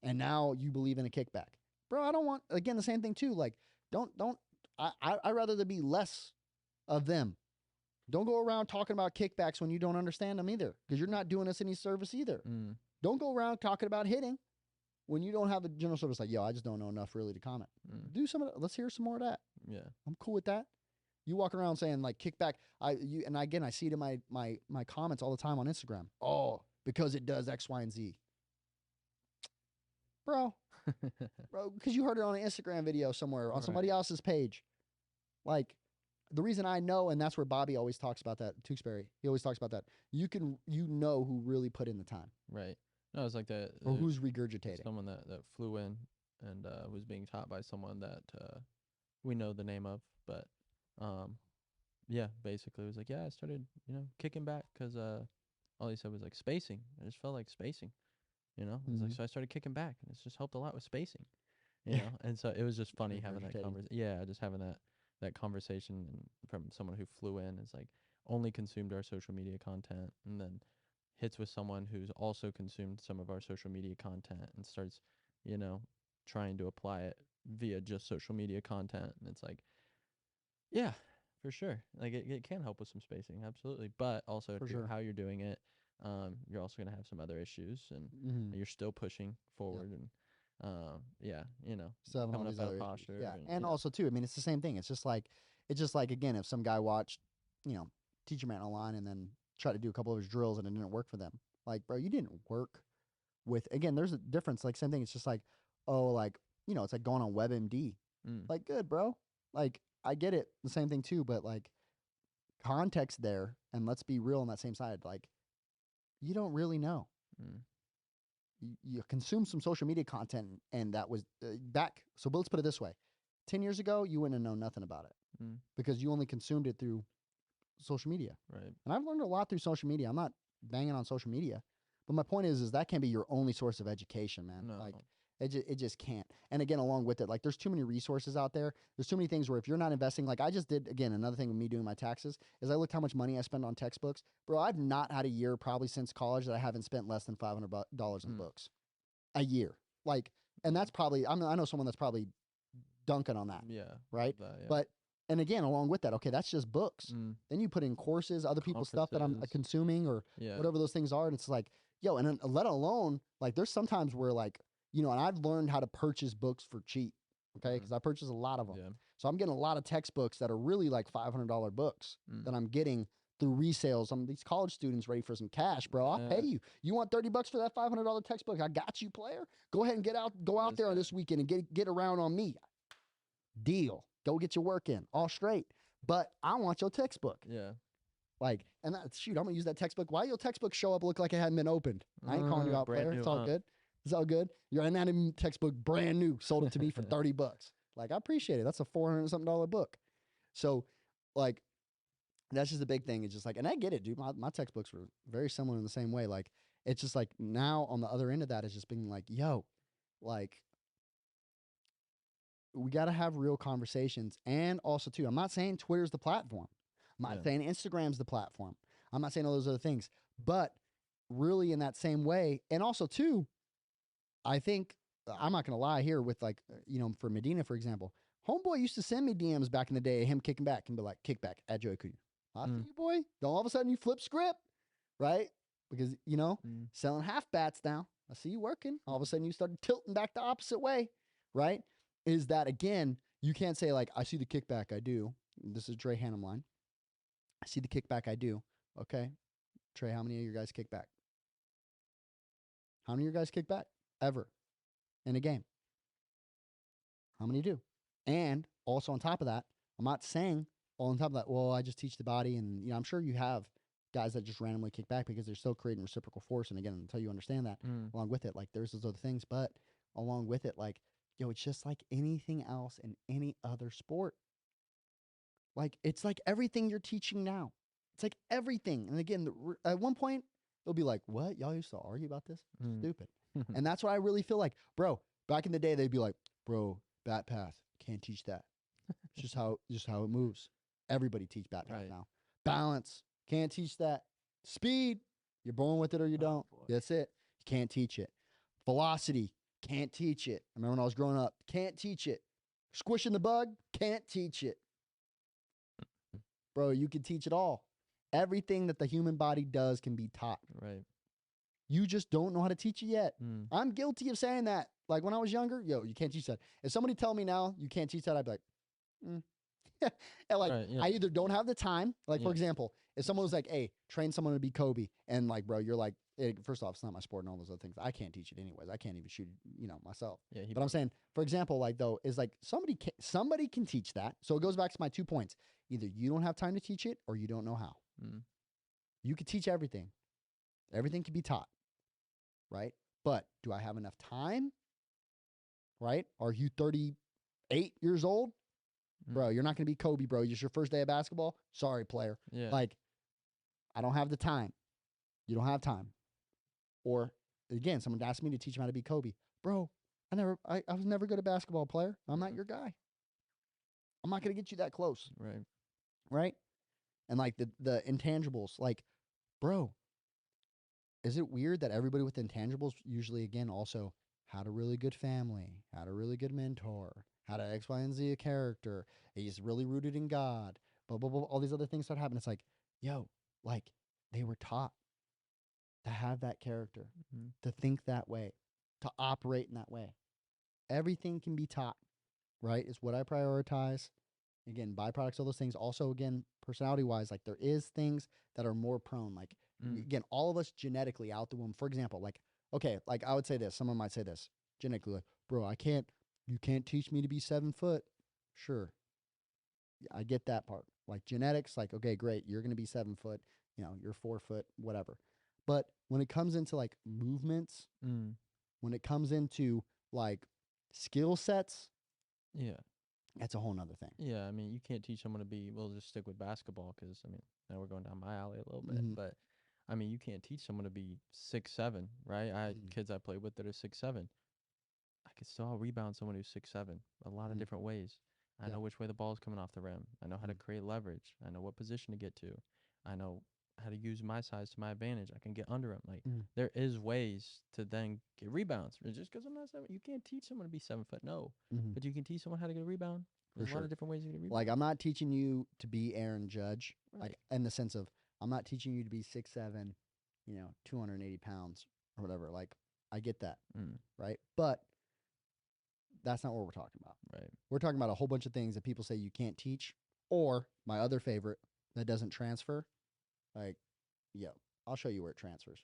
And now you believe in a kickback. Bro, I don't want, again, the same thing too. Like, I'd rather there be less of them. Don't go around talking about kickbacks when you don't understand them either, because you're not doing us any service either. Don't go around talking about hitting when you don't have a general service. Like, yo, I just don't know enough really to comment. Do some of that. Let's hear some more of that. Yeah. I'm cool with that. You walk around saying like kickback. And again, I see it in my comments all the time on Instagram. Oh, because it does X, Y, and Z. Bro, because you heard it on an Instagram video somewhere on somebody else's page. Like, the reason I know, and that's where Bobby always talks about that, Tewksbury, he always talks about that. You know who really put in the time. Right. No, it's like or who's regurgitating. Someone that flew in and was being taught by someone that we know the name of. But, yeah, basically it was like, yeah, I started, kicking back because all he said was like spacing. I just felt like spacing, It was like, so I started kicking back and it's just helped a lot with spacing, And so it was just funny having that conversation. Yeah, just having that conversation from someone who flew in, is like only consumed our social media content and then hits with someone who's also consumed some of our social media content and starts, trying to apply it via just social media content. And it's like, yeah, for sure. Like it can help with some spacing. Absolutely. But also how you're doing it, you're also going to have some other issues and you're still pushing forward and, so coming up out of posture. Yeah. And also too, I mean, it's the same thing. It's just like, again, if some guy watched, Teacher Man Online and then tried to do a couple of his drills and it didn't work for them. Like, bro, you didn't work with, again, there's a difference. Like, same thing. It's just like, it's like going on WebMD. Like, good, bro. Like, I get it. The same thing too, but like context there, and let's be real on that same side. Like, you don't really know. You consume some social media content, and that was back. So let's put it this way: 10 years ago, you wouldn't have known nothing about it because you only consumed it through social media. Right. And I've learned a lot through social media. I'm not banging on social media, but my point is that can't be your only source of education, man. No. Like, it just can't. And again, along with it, like there's too many resources out there. There's too many things where if you're not investing, like I just did, again, another thing with me doing my taxes is I looked how much money I spend on textbooks. Bro, I've not had a year probably since college that I haven't spent less than $500 in books a year. Like, and that's probably, I know someone that's probably dunking on that. Yeah. Right. But, and again, along with that, okay, that's just books. Then you put in courses, other people's stuff that I'm consuming or whatever those things are. And it's like, yo, and then, let alone, like, there's sometimes where like, and I've learned how to purchase books for cheap, okay? Because I purchase a lot of them. Yeah. So I'm getting a lot of textbooks that are really like $500 books that I'm getting through resales. These college students ready for some cash, bro. I'll pay you. You want $30 for that $500 textbook? I got you, player. Go ahead and go out there on this weekend and get around on me. Deal. Go get your work in, all straight. But I want your textbook. Yeah. Like, and shoot, I'm gonna use that textbook. Why your textbook show up look like it hadn't been opened? I ain't calling you out, player. It's all good. It's all good. Your anatomy textbook, brand new, sold it to me for $30. Like, I appreciate it. That's a $400-something book. So, like, that's just a big thing. It's just like, and I get it, dude. My textbooks were very similar in the same way. Like, it's just like now on the other end of that is just being like, yo, like, we got to have real conversations. And also, too, I'm not saying Twitter's the platform. I'm not saying Instagram's the platform. I'm not saying all those other things. But really in that same way, and also, too, I think, I'm not going to lie here with like, for Medina, for example, homeboy used to send me DMs back in the day, him kicking back and be like, kickback at Joey Cunha. I see you, boy. Then all of a sudden you flip script, right? Because, selling half bats now. I see you working. All of a sudden you started tilting back the opposite way, right? Is that, again, you can't say like, I see the kickback, I do. This is Dre Hannum line. I see the kickback, I do. Okay. Trey, how many of your guys kick back? How many of your guys kick back? Ever in a game? How many do? And also on top of that, I'm not saying on top of that, well, I just teach the body, and I'm sure you have guys that just randomly kick back because they're still creating reciprocal force. And again, until you understand that, along with it, like there's those other things, but along with it, like, yo, it's just like anything else in any other sport. Like, it's like everything you're teaching now. It's like everything. And again, at one point, They'll be like, what? Y'all used to argue about this? Mm. Stupid. And that's what I really feel like, bro. Back in the day, they'd be like, bro, bat path, can't teach that. It's just how it moves. Everybody teach bat path Right. now. Balance, can't teach that. Speed, you're born with it or you don't. boy. That's it. You can't teach it. Velocity, can't teach it. I remember when I was growing up, can't teach it. Squishing the bug, can't teach it. Bro, you can teach it all. Everything that the human body does can be taught. Right. You just don't know how to teach it yet. Mm. I'm guilty of saying that. Like when I was younger, you can't teach that. If somebody tell me now you can't teach that, I'd be like, and like Right, yeah. I either don't have the time. Like for Yeah. example, if someone was like, "Hey, train someone to be Kobe," and like, bro, you're like, first off, it's not my sport and all those other things. I can't teach it anyways. I can't even shoot, myself. Yeah. But I'm saying, for example, like though, is like somebody can teach that. So it goes back to my 2 points. Either you don't have time to teach it, or you don't know how. Mm. You could teach everything. Everything can be taught, right? But do I have enough time? Right? Are you 38 years old? Bro, you're not going to be Kobe, bro. Just your first day of basketball? Sorry, player. Yeah. Like, I don't have the time. You don't have time. Or, again, someone asked me to teach him how to be Kobe. Bro, I was never good at basketball, player. I'm not your guy. I'm not going to get you that close. Right. Right? And like the intangibles, like, bro, is it weird that everybody with intangibles usually, again, also had a really good family, had a really good mentor, had an X, Y, and Z character, he's really rooted in God, blah, blah, blah, all these other things start happening. It's like, yo, like they were taught to have that character, Mhm. to think that way, to operate in that way. Everything can be taught, right? It's what I prioritize. Again, byproducts of those things. Also, again, personality wise, like there is things that are more prone. Like, again, all of us genetically out the womb. For example, like, okay, like I would say this. Someone might say this genetically, like, bro, you can't teach me to be 7 foot. Sure. Yeah, I get that part. Like genetics, like, okay, great. You're going to be 7 foot, you're 4 foot, whatever. But when it comes into like movements, Mm. when it comes into like skill sets, Yeah. that's a whole nother thing. Yeah. I mean, you can't teach someone to be. We'll just stick with basketball because I mean, now we're going down my alley a little bit. Mhm. But I mean, you can't teach someone to be 6'7", right? I had Mhm. kids I played with that are 6'7". I could still rebound someone who's 6'7" a lot of Mhm. different ways. I Yeah. know which way the ball is coming off the rim. I know how to Mhm. create leverage. I know what position to get to. I know how to use my size to my advantage. I can get under him. Like Mhm. there is ways to then get rebounds. Just because I'm not 7, you can't teach someone to be 7 foot. No, Mhm. but you can teach someone how to get a rebound. There's a lot sure. of different ways you get a rebound. Like I'm not teaching you to be Aaron Judge, like Right. in the sense of I'm not teaching you to be 6'7", 280 pounds or whatever. Like I get that, Mm, right? But that's not what we're talking about. right. We're talking about a whole bunch of things that people say you can't teach, or my other favorite that doesn't transfer. Like, yo, I'll show you where it transfers.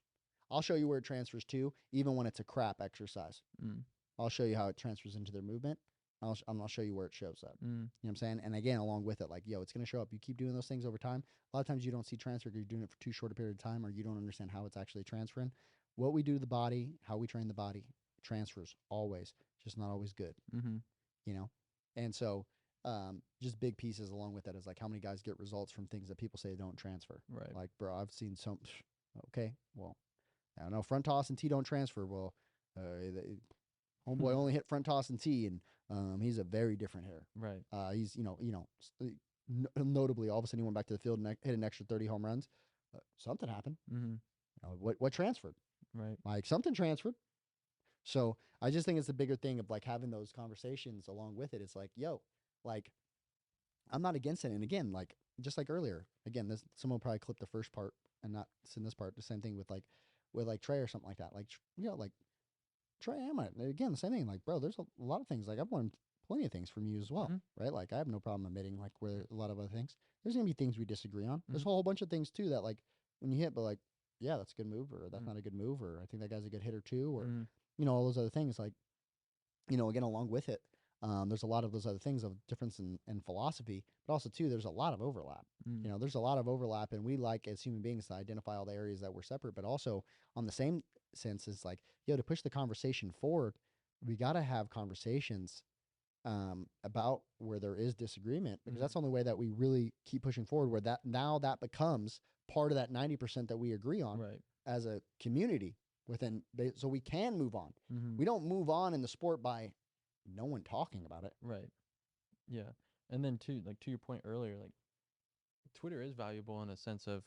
I'll show you where it transfers to, even when it's a crap exercise. Mm, I'll show you how it transfers into their movement. I'll show you where it shows up. mm, You know what I'm saying? And again, along with it, like, yo, it's going to show up. You keep doing those things over time. A lot of times you don't see transfer because you're doing it for too short a period of time or you don't understand how it's actually transferring. What we do to the body, how we train the body, transfers always, just not always good, mm-hmm. And so just big pieces along with that is like how many guys get results from things that people say don't transfer. Right. Like, bro, I've seen some, okay, well, I don't know, front toss and T don't transfer. Well, homeboy only hit front toss and T, and he's a very different hitter. Right. He's notably all of a sudden he went back to the field and hit an extra 30 home runs. Something happened. Mm-hmm. What transferred? Right. Like something transferred. So I just think it's the bigger thing of like having those conversations along with it. It's like, yo, like I'm not against it. And again, like just like earlier, again, someone will probably clip the first part and not send this part. The same thing with like Trey or something like that. Like like Trey, again the same thing. Like, bro, there's a lot of things. Like I've learned plenty of things from you as well, right? Like I have no problem admitting like where a lot of other things. There's gonna be things we disagree on. There's a whole bunch of things too that like when you hit, but like, yeah, that's a good move, or that's not a good move, or I think that guy's a good hitter too, or all those other things. Like, again, along with it, there's a lot of those other things of difference in philosophy, but also too, there's a lot of overlap. There's a lot of overlap, and we like as human beings to identify all the areas that we're separate, but also on the same sense is like, to push the conversation forward, we got to have conversations about where there is disagreement, because that's the only way that we really keep pushing forward, where that becomes part of that 90% that we agree on. Right. as a community within, so we can move on. Mm-hmm. We don't move on in the sport by no one talking about it. Right. Yeah. And then too, like to your point earlier, like Twitter is valuable in a sense of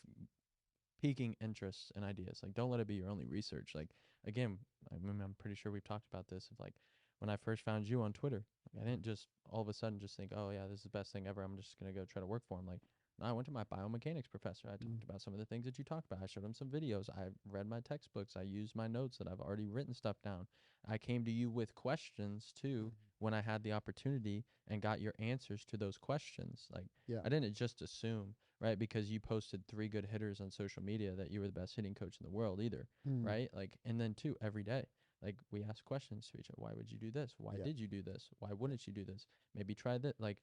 piquing interests and ideas. Like, don't let it be your only research. Like, again, I'm pretty sure we've talked about this. Of like, when I first found you on Twitter, like, I didn't just all of a sudden just think, oh yeah, this is the best thing ever. I'm just gonna go try to work for him. Like, no, I went to my biomechanics professor. I talked about some of the things that you talked about. I showed him some videos. I read my textbooks. I used my notes that I've already written stuff down. I came to you with questions too when I had the opportunity and got your answers to those questions. Like, Yeah. I didn't just assume, right, because you posted 3 good hitters on social media that you were the best hitting coach in the world either, right? Like, and then too, every day, like, we ask questions to each other. Why would you do this? Why did you do this? Why wouldn't you do this? Maybe try that. Like,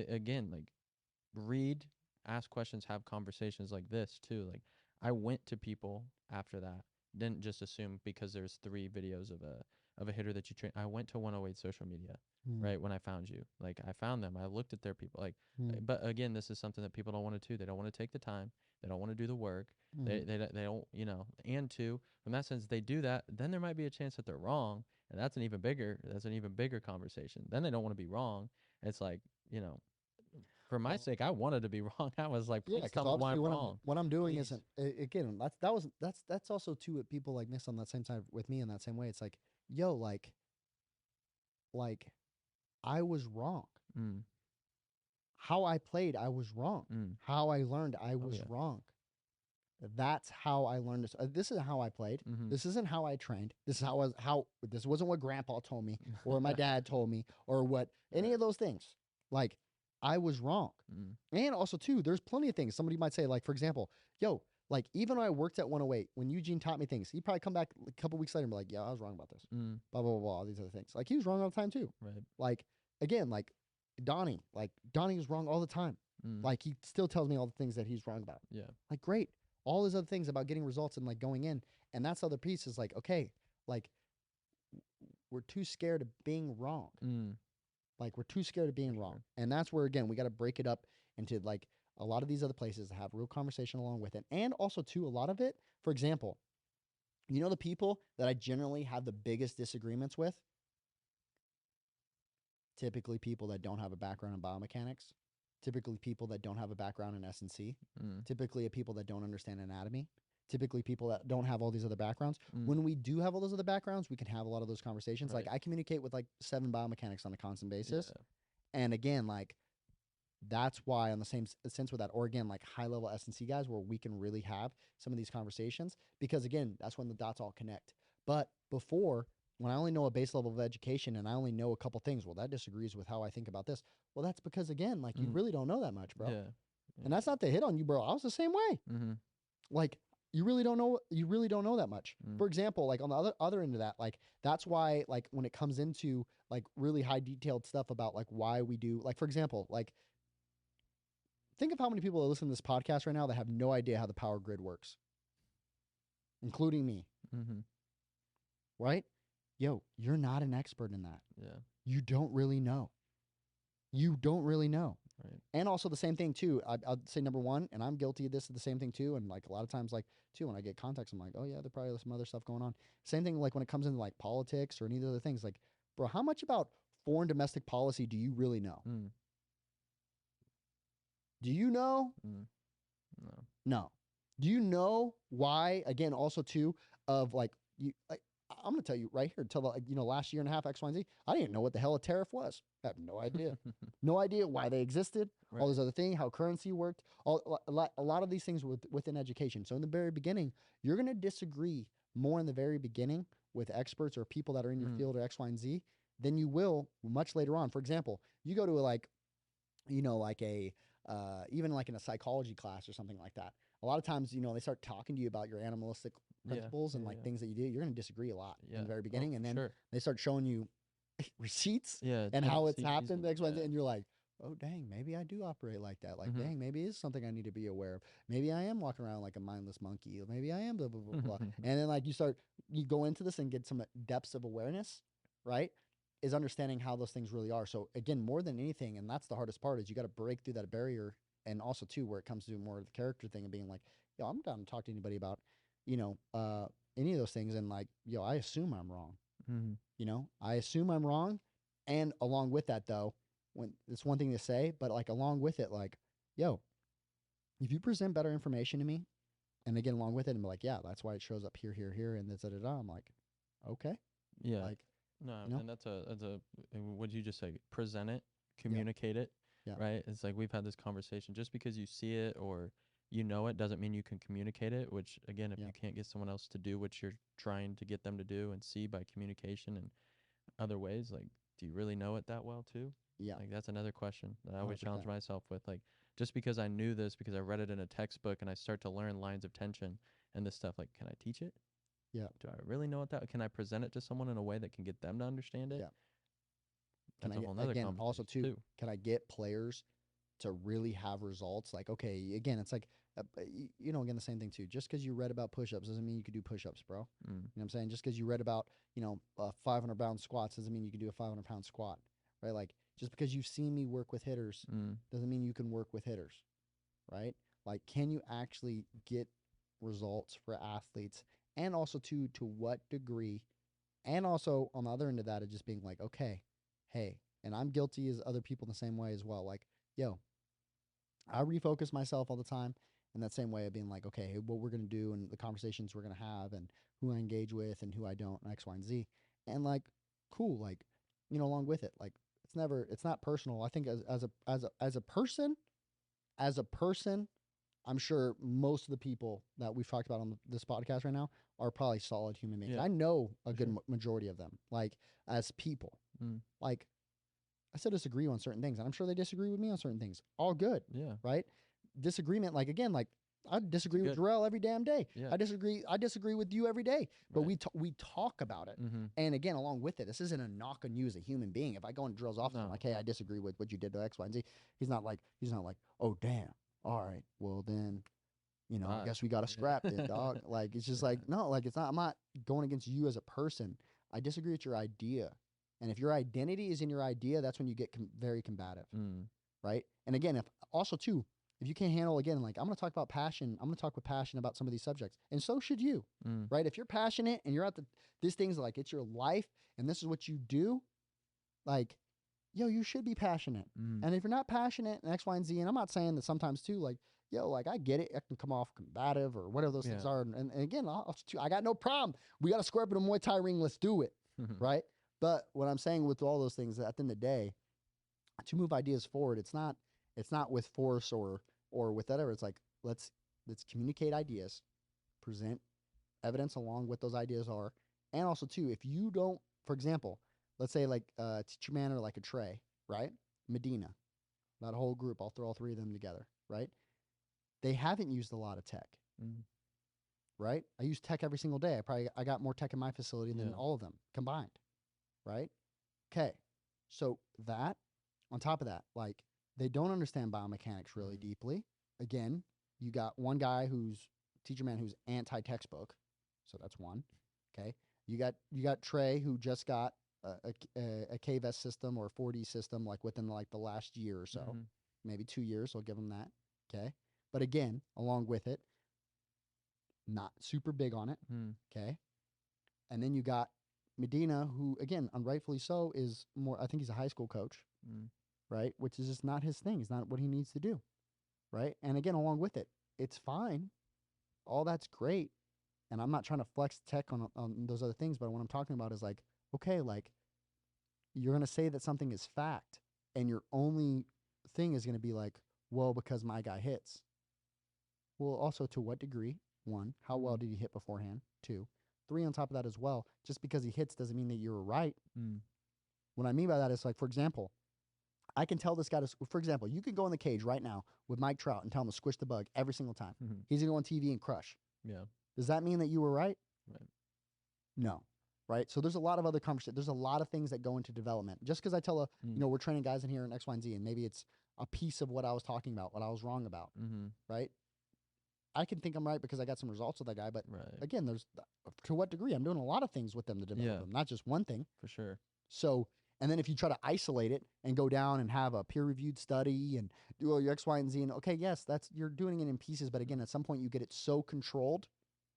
again, like, read, ask questions, have conversations like this too. Like, I went to people after that. Didn't just assume because there's 3 videos of a hitter that you train. I went to 108 social media, right, when I found you. Like, I found them. I looked at their people. Like, but again, this is something that people don't want to do. They don't want to take the time. They don't want to do the work. They don't, you know, and two, from that sense, they do that, then there might be a chance that they're wrong. And that's an even bigger conversation. Then they don't want to be wrong. It's like, you know, for my sake, I wanted to be wrong. I was like, please tell me why I'm wrong. What I'm doing Please. isn't, again, that's also too what people like miss on that same side with me in that same way. It's like, yo, like I was wrong. How I played, I was wrong. How I learned, I was wrong. That's how I learned this. This is how I played. This isn't how I trained. This is this wasn't what grandpa told me or my dad told me or what any of those things. Like, I was wrong. And also too, there's plenty of things. Somebody might say, like, for example, yo, like, even when I worked at 108, when Eugene taught me things, he'd probably come back a couple weeks later and be like, yeah, I was wrong about this. Blah, blah, blah, blah, all these other things. Like, he was wrong all the time too. Right. Like, again, like Donnie was wrong all the time. Like, he still tells me all the things that he's wrong about. Yeah. Like, great. All those other things about getting results and like going in. And that's the other piece is like, okay, like, we're too scared of being wrong. Like, we're too scared of being wrong. And that's where, again, we got to break it up into like a lot of these other places that have real conversation along with it. And also too, a lot of it, for example, you know, the people that I generally have the biggest disagreements with, typically people that don't have a background in biomechanics, typically people that don't have a background in S&C, typically people that don't understand anatomy, typically people that don't have all these other backgrounds. When we do have all those other backgrounds, we can have a lot of those conversations. Right. Like, I communicate with like 7 biomechanics on a constant basis. Yeah. And again, like, that's why on the same sense with that, or again, like high level S&C guys where we can really have some of these conversations, because again, that's when the dots all connect. But before, when I only know a base level of education and I only know a couple things, well, that disagrees with how I think about this. Well, that's because, again, like, you really don't know that much, bro. Yeah. And that's not to hit on you, bro. I was the same way. Like, you really don't know that much. For example, like on the other end of that, like, that's why, like, when it comes into like really high detailed stuff about like why we do, like, for example, like, think of how many people that listen to this podcast right now that have no idea how the power grid works, including me. Right? Yo, you're not an expert in that. Yeah. You don't really know. You don't really know. Right. And also the same thing too. I'd say number one, and I'm guilty of this, the same thing too. And like a lot of times, like too, when I get context, I'm like, oh yeah, there probably some other stuff going on. Same thing like when it comes into like politics or any of the other things. Like, bro, how much about foreign domestic policy do you really know? Do you know? No. No. Do you know why? Again, also too, of like you. Like, I'm gonna tell you right here. Until the, last year and a half, X, Y, and Z, I didn't know what the hell a tariff was. I have no idea. No idea why they existed. Right. All these other things, how currency worked. A lot of these things within education. So in the very beginning, you're gonna disagree more in the very beginning with experts or people that are in your field or X, Y, and Z than you will much later on. For example, you go to like a even like in a psychology class or something like that. A lot of times, they start talking to you about your animalistic principles and like things that you do. You're going to disagree a lot in the very beginning. And then they start showing you receipts and how it's happened, X, Y, and Z, and you're like, oh, dang, maybe I do operate like that. Like, dang, maybe it's something I need to be aware of. Maybe I am walking around like a mindless monkey. Or maybe I am blah, blah, blah, blah. And then like you go into this and get some depths of awareness, right? Is understanding how those things really are. So again, more than anything, and that's the hardest part, is you got to break through that barrier. And also too, where it comes to more of the character thing and being like, yo, I'm down to talk to anybody about any of those things, and like, I assume I'm wrong. Mm-hmm. I assume I'm wrong, and along with that, though, when it's one thing to say, but like along with it, like, yo, if you present better information to me, and again along with it, I'm like, yeah, that's why it shows up here, here, here, and da da da. I'm like, okay, Yeah. like, No, you know, and that's a what did you just say? Present it, yeah, communicate it, yeah, right? It's like we've had this conversation. Just because you see it or you know it doesn't mean you can communicate it. Which again, if yeah, you can't get someone else to do what you're trying to get them to do and see by communication and other ways, like, do you really know it that well too? yeah, Like that's another question that I always 100%. challenge myself with. Like, just because I knew this because I read it in a textbook and I start to learn lines of tension and this stuff, like, can I teach it? Yeah, Do I really know what that? Can I present it to someone in a way that can get them to understand it? yeah. Can That's I a get, whole nother again, also conversation too, too. can I get players to really have results? Like, okay, again, it's like, again, the same thing too. Just because you read about push-ups doesn't mean you could do push-ups, bro. You know what I'm saying? Just because you read about, 500-pound squats doesn't mean you can do a 500-pound squat, right? Like, just because you've seen me work with hitters Mm. doesn't mean you can work with hitters, right? Like, can you actually get results for athletes? And also, to what degree? And also, on the other end of that, of just being like, okay, hey, and I'm guilty as other people in the same way as well. Like, yo, I refocus myself all the time in that same way of being like, okay, what we're going to do and the conversations we're going to have and who I engage with and who I don't, and X, Y, and Z. And like, cool, like, along with it, like, it's not personal. I think as a person, I'm sure most of the people that we've talked about on this podcast right now are probably solid human beings. Yeah, I know a for good sure. majority of them, like, as people. Mm. Like, I still disagree on certain things, and I'm sure they disagree with me on certain things. All good, Yeah, right? Disagreement, like, again, like, I disagree with good. Jarrell every damn day. Yeah, I disagree with you every day, but right. we talk about it. Mm-hmm. And again, along with it, this isn't a knock on you as a human being. If I go and Jarrell's office, I'm No. like, hey, I disagree with what you did to X, Y, and Z. He's not like, oh damn, all right, well then, I Bye. guess we got to scrap Yeah. then, dog. Like, it's just Yeah. like, no, like, it's not, I'm not going against you as a person. I disagree with your idea. And if your identity is in your idea, that's when you get very combative, Mm. right? And again, if you can't handle, again, like, I'm going to talk about passion, I'm going to talk with passion about some of these subjects. And so should you, Mm. right? If you're passionate and you're these things, like, it's your life and this is what you do, like, yo, you should be passionate. Mm. And if you're not passionate and X, Y, and Z, and I'm not saying that sometimes too, like, yo, like, I get it. I can come off combative or whatever those things Yeah. are. And again, I got no problem. We got to square up in a Muay Thai ring. Let's do it. Right. But what I'm saying with all those things, at the end of the day, to move ideas forward, it's not with force or with whatever. It's like, let's communicate ideas, present evidence along what those ideas are. And also too, if you don't, for example, let's say like Teacher Man or like a Trey, right? Medina, that whole group, I'll throw all three of them together, right? They haven't used a lot of tech, Mm. right? I use tech every single day. I got more tech in my facility than Yeah. all of them combined, right? Okay. So that, on top of that, like, they don't understand biomechanics really deeply. Again, you got one guy Teacher Man who's anti-textbook. So that's one. Okay. You got Trey who just got a KVS system or 4D system, like, within like the last year or so, Mhm. maybe 2 years. I'll give him that. Okay. But again, along with it, not super big on it. Mm. Okay. And then you got Medina, who, again, unrightfully so, is more, I think he's a high school coach, Mm. right? Which is just not his thing. It's not what he needs to do, right? And again, along with it, it's fine. All that's great. And I'm not trying to flex tech on those other things, but what I'm talking about is like, okay, like, you're going to say that something is fact, and your only thing is going to be like, well, because my guy hits. Well, also, to what degree? One, how well did he hit beforehand? Two, three, on top of that as well, just because he hits doesn't mean that you're right. Mm. What I mean by that is, like, for example, I can tell this guy for example, you could go in the cage right now with Mike Trout and tell him to squish the bug every single time. Mhm. He's going to go on TV and crush. Yeah. Does that mean that you were right? Right. No. Right? So there's a lot of other conversations. There's a lot of things that go into development. Just because I tell we're training guys in here in X, Y, and Z, and maybe it's a piece of what I was talking about, what I was wrong about, Mm-hmm. right? I can think I'm right because I got some results with that guy, but Right. again, there's to what degree? I'm doing a lot of things with them to develop them, not just one thing. For sure. So, and then if you try to isolate it and go down and have a peer-reviewed study and do all your X, Y, and Z, and okay, yes, you're doing it in pieces, but again, at some point you get it so controlled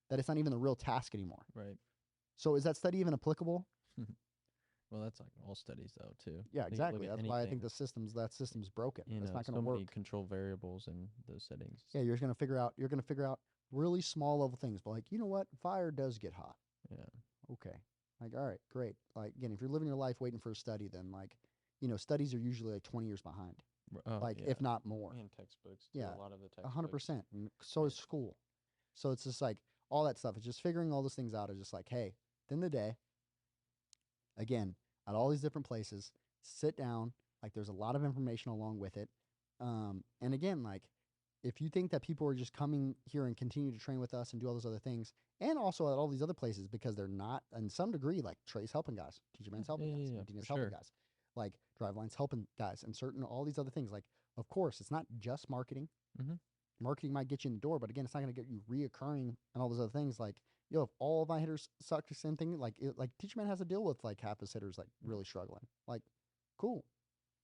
that it's not even the real task anymore. Right. So is that study even applicable? Well, that's like all studies though too. Yeah, Like, exactly. look at That's why I think anything, that system's broken. you That's know, not going so to work. many control variables in those settings. Yeah, you're going to figure out really small level things, but like, you know what? Fire does get hot. Yeah. Okay. Like, all right, great. Like, again, if you're living your life waiting for a study, then like, you know, studies are usually like 20 years behind, Oh, like, yeah. if not more. And textbooks too. Yeah, A lot of the textbooks. 100%. And so is Yeah. school. So it's just like all that stuff. It's just figuring all those things out. Is just like, hey, at the end of the day, again, at all these different places, sit down. Like, there's a lot of information along with it. And again, like, if you think that people are just coming here and continue to train with us and do all those other things, and also at all these other places because they're not, in some degree, like Trey's helping guys, Teacher Man's helping guys, Yeah, Medina's for helping sure. guys, like Driveline's helping guys, and certain all these other things. Like, of course, it's not just marketing. Mhm. Marketing might get you in the door, but again, it's not going to get you reoccurring and all those other things. Like, yo, if all of my hitters suck, the same thing. Like, like Teacher Man has to deal with like half his hitters like really struggling. Like, cool.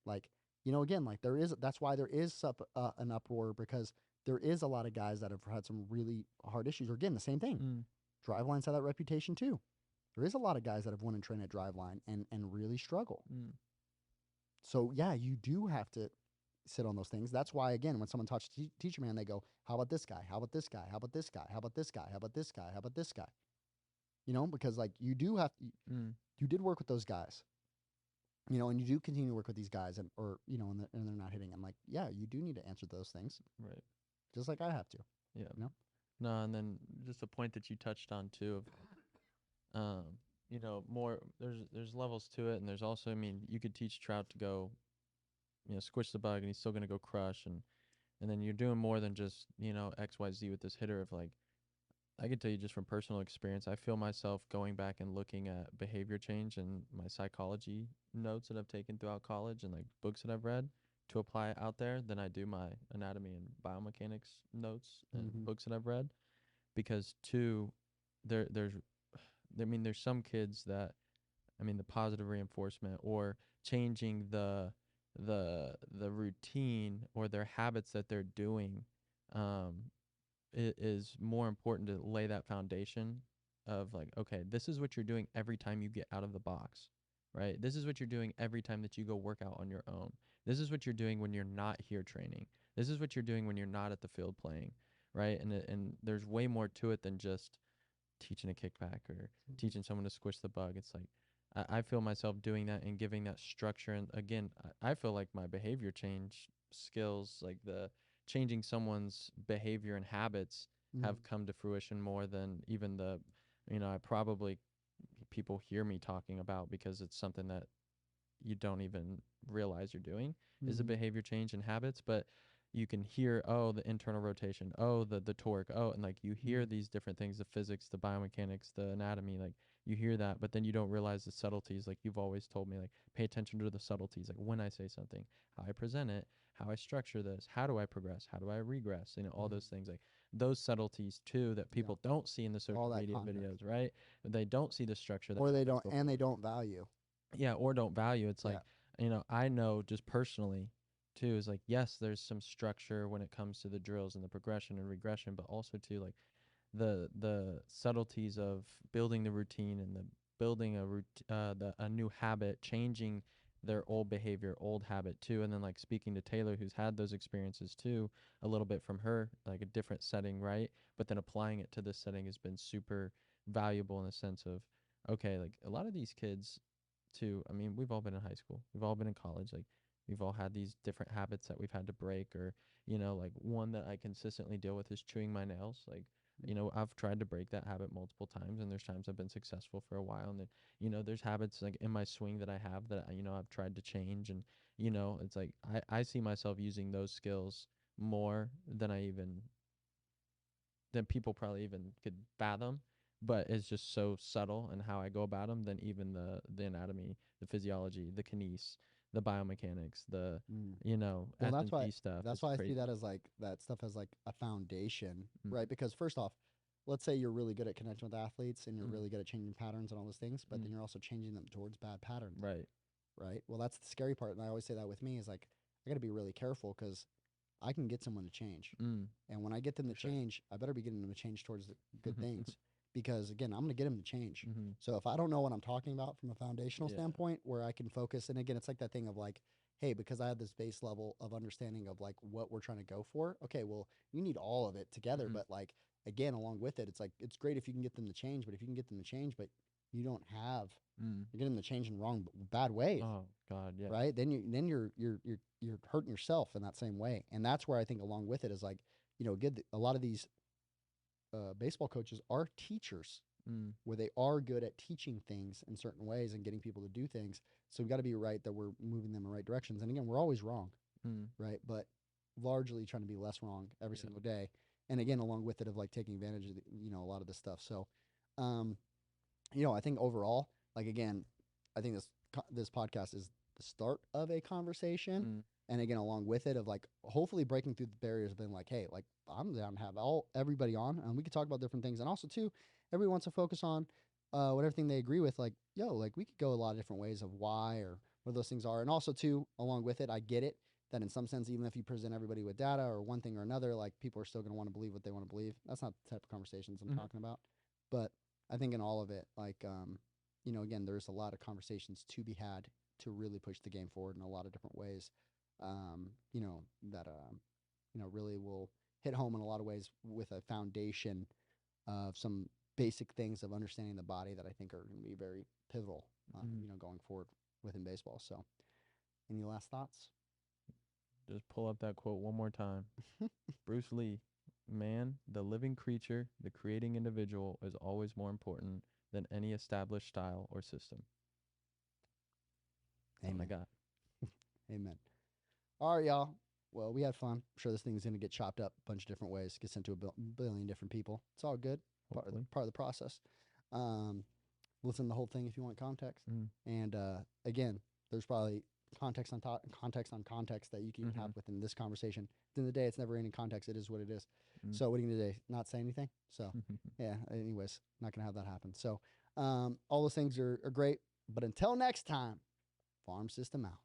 Like, you know, again, like that's why there is an uproar, because there is a lot of guys that have had some really hard issues. Or again, the same thing. Mm. Driveline's had that reputation too. There is a lot of guys that have won and trained at Driveline and really struggle. Mm. So yeah, you do have to sit on those things. That's why, again, when someone talks to Teacher Man, they go, how about this guy? How about this guy? How about this guy? How about this guy? How about this guy? How about this guy? You know, because like you do have to, you did work with those guys, you know, and you do continue to work with these guys, and or you know, and they're not hitting. I'm like, yeah, you do need to answer those things, Right. just like I have to. Yeah. You know? No, and then just a point that you touched on too of you know, more there's levels to it, and there's also, I mean, you could teach Trout to go, you know, squish the bug and he's still gonna go crush, and then you're doing more than just, you know, XYZ with this hitter of like, I can tell you just from personal experience, I feel myself going back and looking at behavior change and my psychology notes that I've taken throughout college and like books that I've read to apply it out there than I do my anatomy and biomechanics notes and Mhm. books that I've read. Because two, there's I mean, there's some kids that, I mean, the positive reinforcement or changing the routine or their habits that they're doing, um, is more important to lay that foundation of like, okay, this is what you're doing every time you get out of the box, right? This is what you're doing every time that you go work out on your own. This is what you're doing when you're not here training. This is what you're doing when you're not at the field playing, right? And there's way more to it than just teaching a kickback or teaching someone to squish the bug. It's like I feel myself doing that and giving that structure. And again, I feel like my behavior change skills, like the changing someone's behavior and habits, have come to fruition more than even the, you know, I probably people hear me talking about because it's something that you don't even realize you're doing is a behavior change in habits, but you can hear, oh, the internal rotation, oh, the torque, oh, and like you hear these different things, the physics, the biomechanics, the anatomy, like you hear that, but then you don't realize the subtleties. Like you've always told me, like pay attention to the subtleties, like when I say something, how I present it, how I structure this, how do I progress, how do I regress, you know, all those things, like those subtleties too that people don't see in the All social that media context. videos, right? They don't see the structure that Or they happens don't, and they before. don't value. Yeah, or don't value. It's Yeah. like, you know, I know just personally too is like, yes, there's some structure when it comes to the drills and the progression and regression, but also too like the subtleties of building the routine and the building a new habit, changing their old behavior, old habit too, and then like speaking to Taylor, who's had those experiences too, a little bit from her, like a different setting, right? But then applying it to this setting has been super valuable in the sense of, okay, like a lot of these kids too, I mean, we've all been in high school, we've all been in college, like we've all had these different habits that we've had to break, or you know, like one that I consistently deal with is chewing my nails. Like, you know, I've tried to break that habit multiple times, and there's times I've been successful for a while, and then, you know, there's habits like in my swing that I have that you know, I've tried to change, and you know, it's like I see myself using those skills more than I even than people probably even could fathom, but it's just so subtle in how I go about them than even the anatomy, the physiology, the kinese, the biomechanics, the, you know, Well, S&P stuff. that's It's why I see crazy. that as like that stuff as like a foundation, Mm. right? Because first off, let's say you're really good at connecting with athletes and you're Mm. really good at changing patterns and all those things, but Mm. then you're also changing them towards bad patterns, Right. right? Well, that's the scary part, and I always say that with me is like I got to be really careful because I can get someone to change. And when I get them to change, I better be getting them to change towards the good things. Because again, I'm going to get them to change. So if I don't know what I'm talking about from a foundational standpoint, where I can focus, and again, it's like that thing of like, hey, because I have this base level of understanding of like what we're trying to go for. Okay, well, you need all of it together, but like again, along with it, it's like it's great if you can get them to change, but if you can get them to change, but you don't have, you're getting them to change in wrong, bad ways. Oh God, yeah. Right? Then you're hurting yourself in that same way, and that's where I think along with it is like, a lot of these baseball coaches are teachers where they are good at teaching things in certain ways and getting people to do things. So we've got to be right that we're moving them in right directions. And again, we're always wrong, right? But largely trying to be less wrong every single day. And again, along with it of like taking advantage of, a lot of this stuff. So, I think overall, like, again, I think this podcast is the start of a conversation. And again, along with it of like, hopefully breaking through the barriers of being like, hey, like I'm down to have everybody on and we could talk about different things. And also too, everybody wants to focus on whatever thing they agree with. Like, like we could go a lot of different ways of why or what those things are. And also too, along with it, I get it that in some sense, even if you present everybody with data or one thing or another, like people are still going to want to believe what they want to believe. That's not the type of conversations I'm talking about. But I think in all of it, like, again, there's a lot of conversations to be had to really push the game forward in a lot of different ways. That really will hit home in a lot of ways with a foundation of some basic things of understanding the body that I think are going to be very pivotal, going forward within baseball. So, any last thoughts? Just pull up that quote one more time. Bruce Lee, man, the living creature, the creating individual is always more important than any established style or system. Oh my God. Amen. All right, y'all. Well, we had fun. I'm sure this thing's going to get chopped up a bunch of different ways, get sent to a billion different people. It's all good. Part of the process. Listen to the whole thing if you want context. And again, there's probably context on context that you can even have within this conversation. At the end of the day, it's never any context. It is what it is. So what are you going to do? Not say anything? So yeah, anyways, not going to have that happen. So all those things are great. But until next time, Farm System out.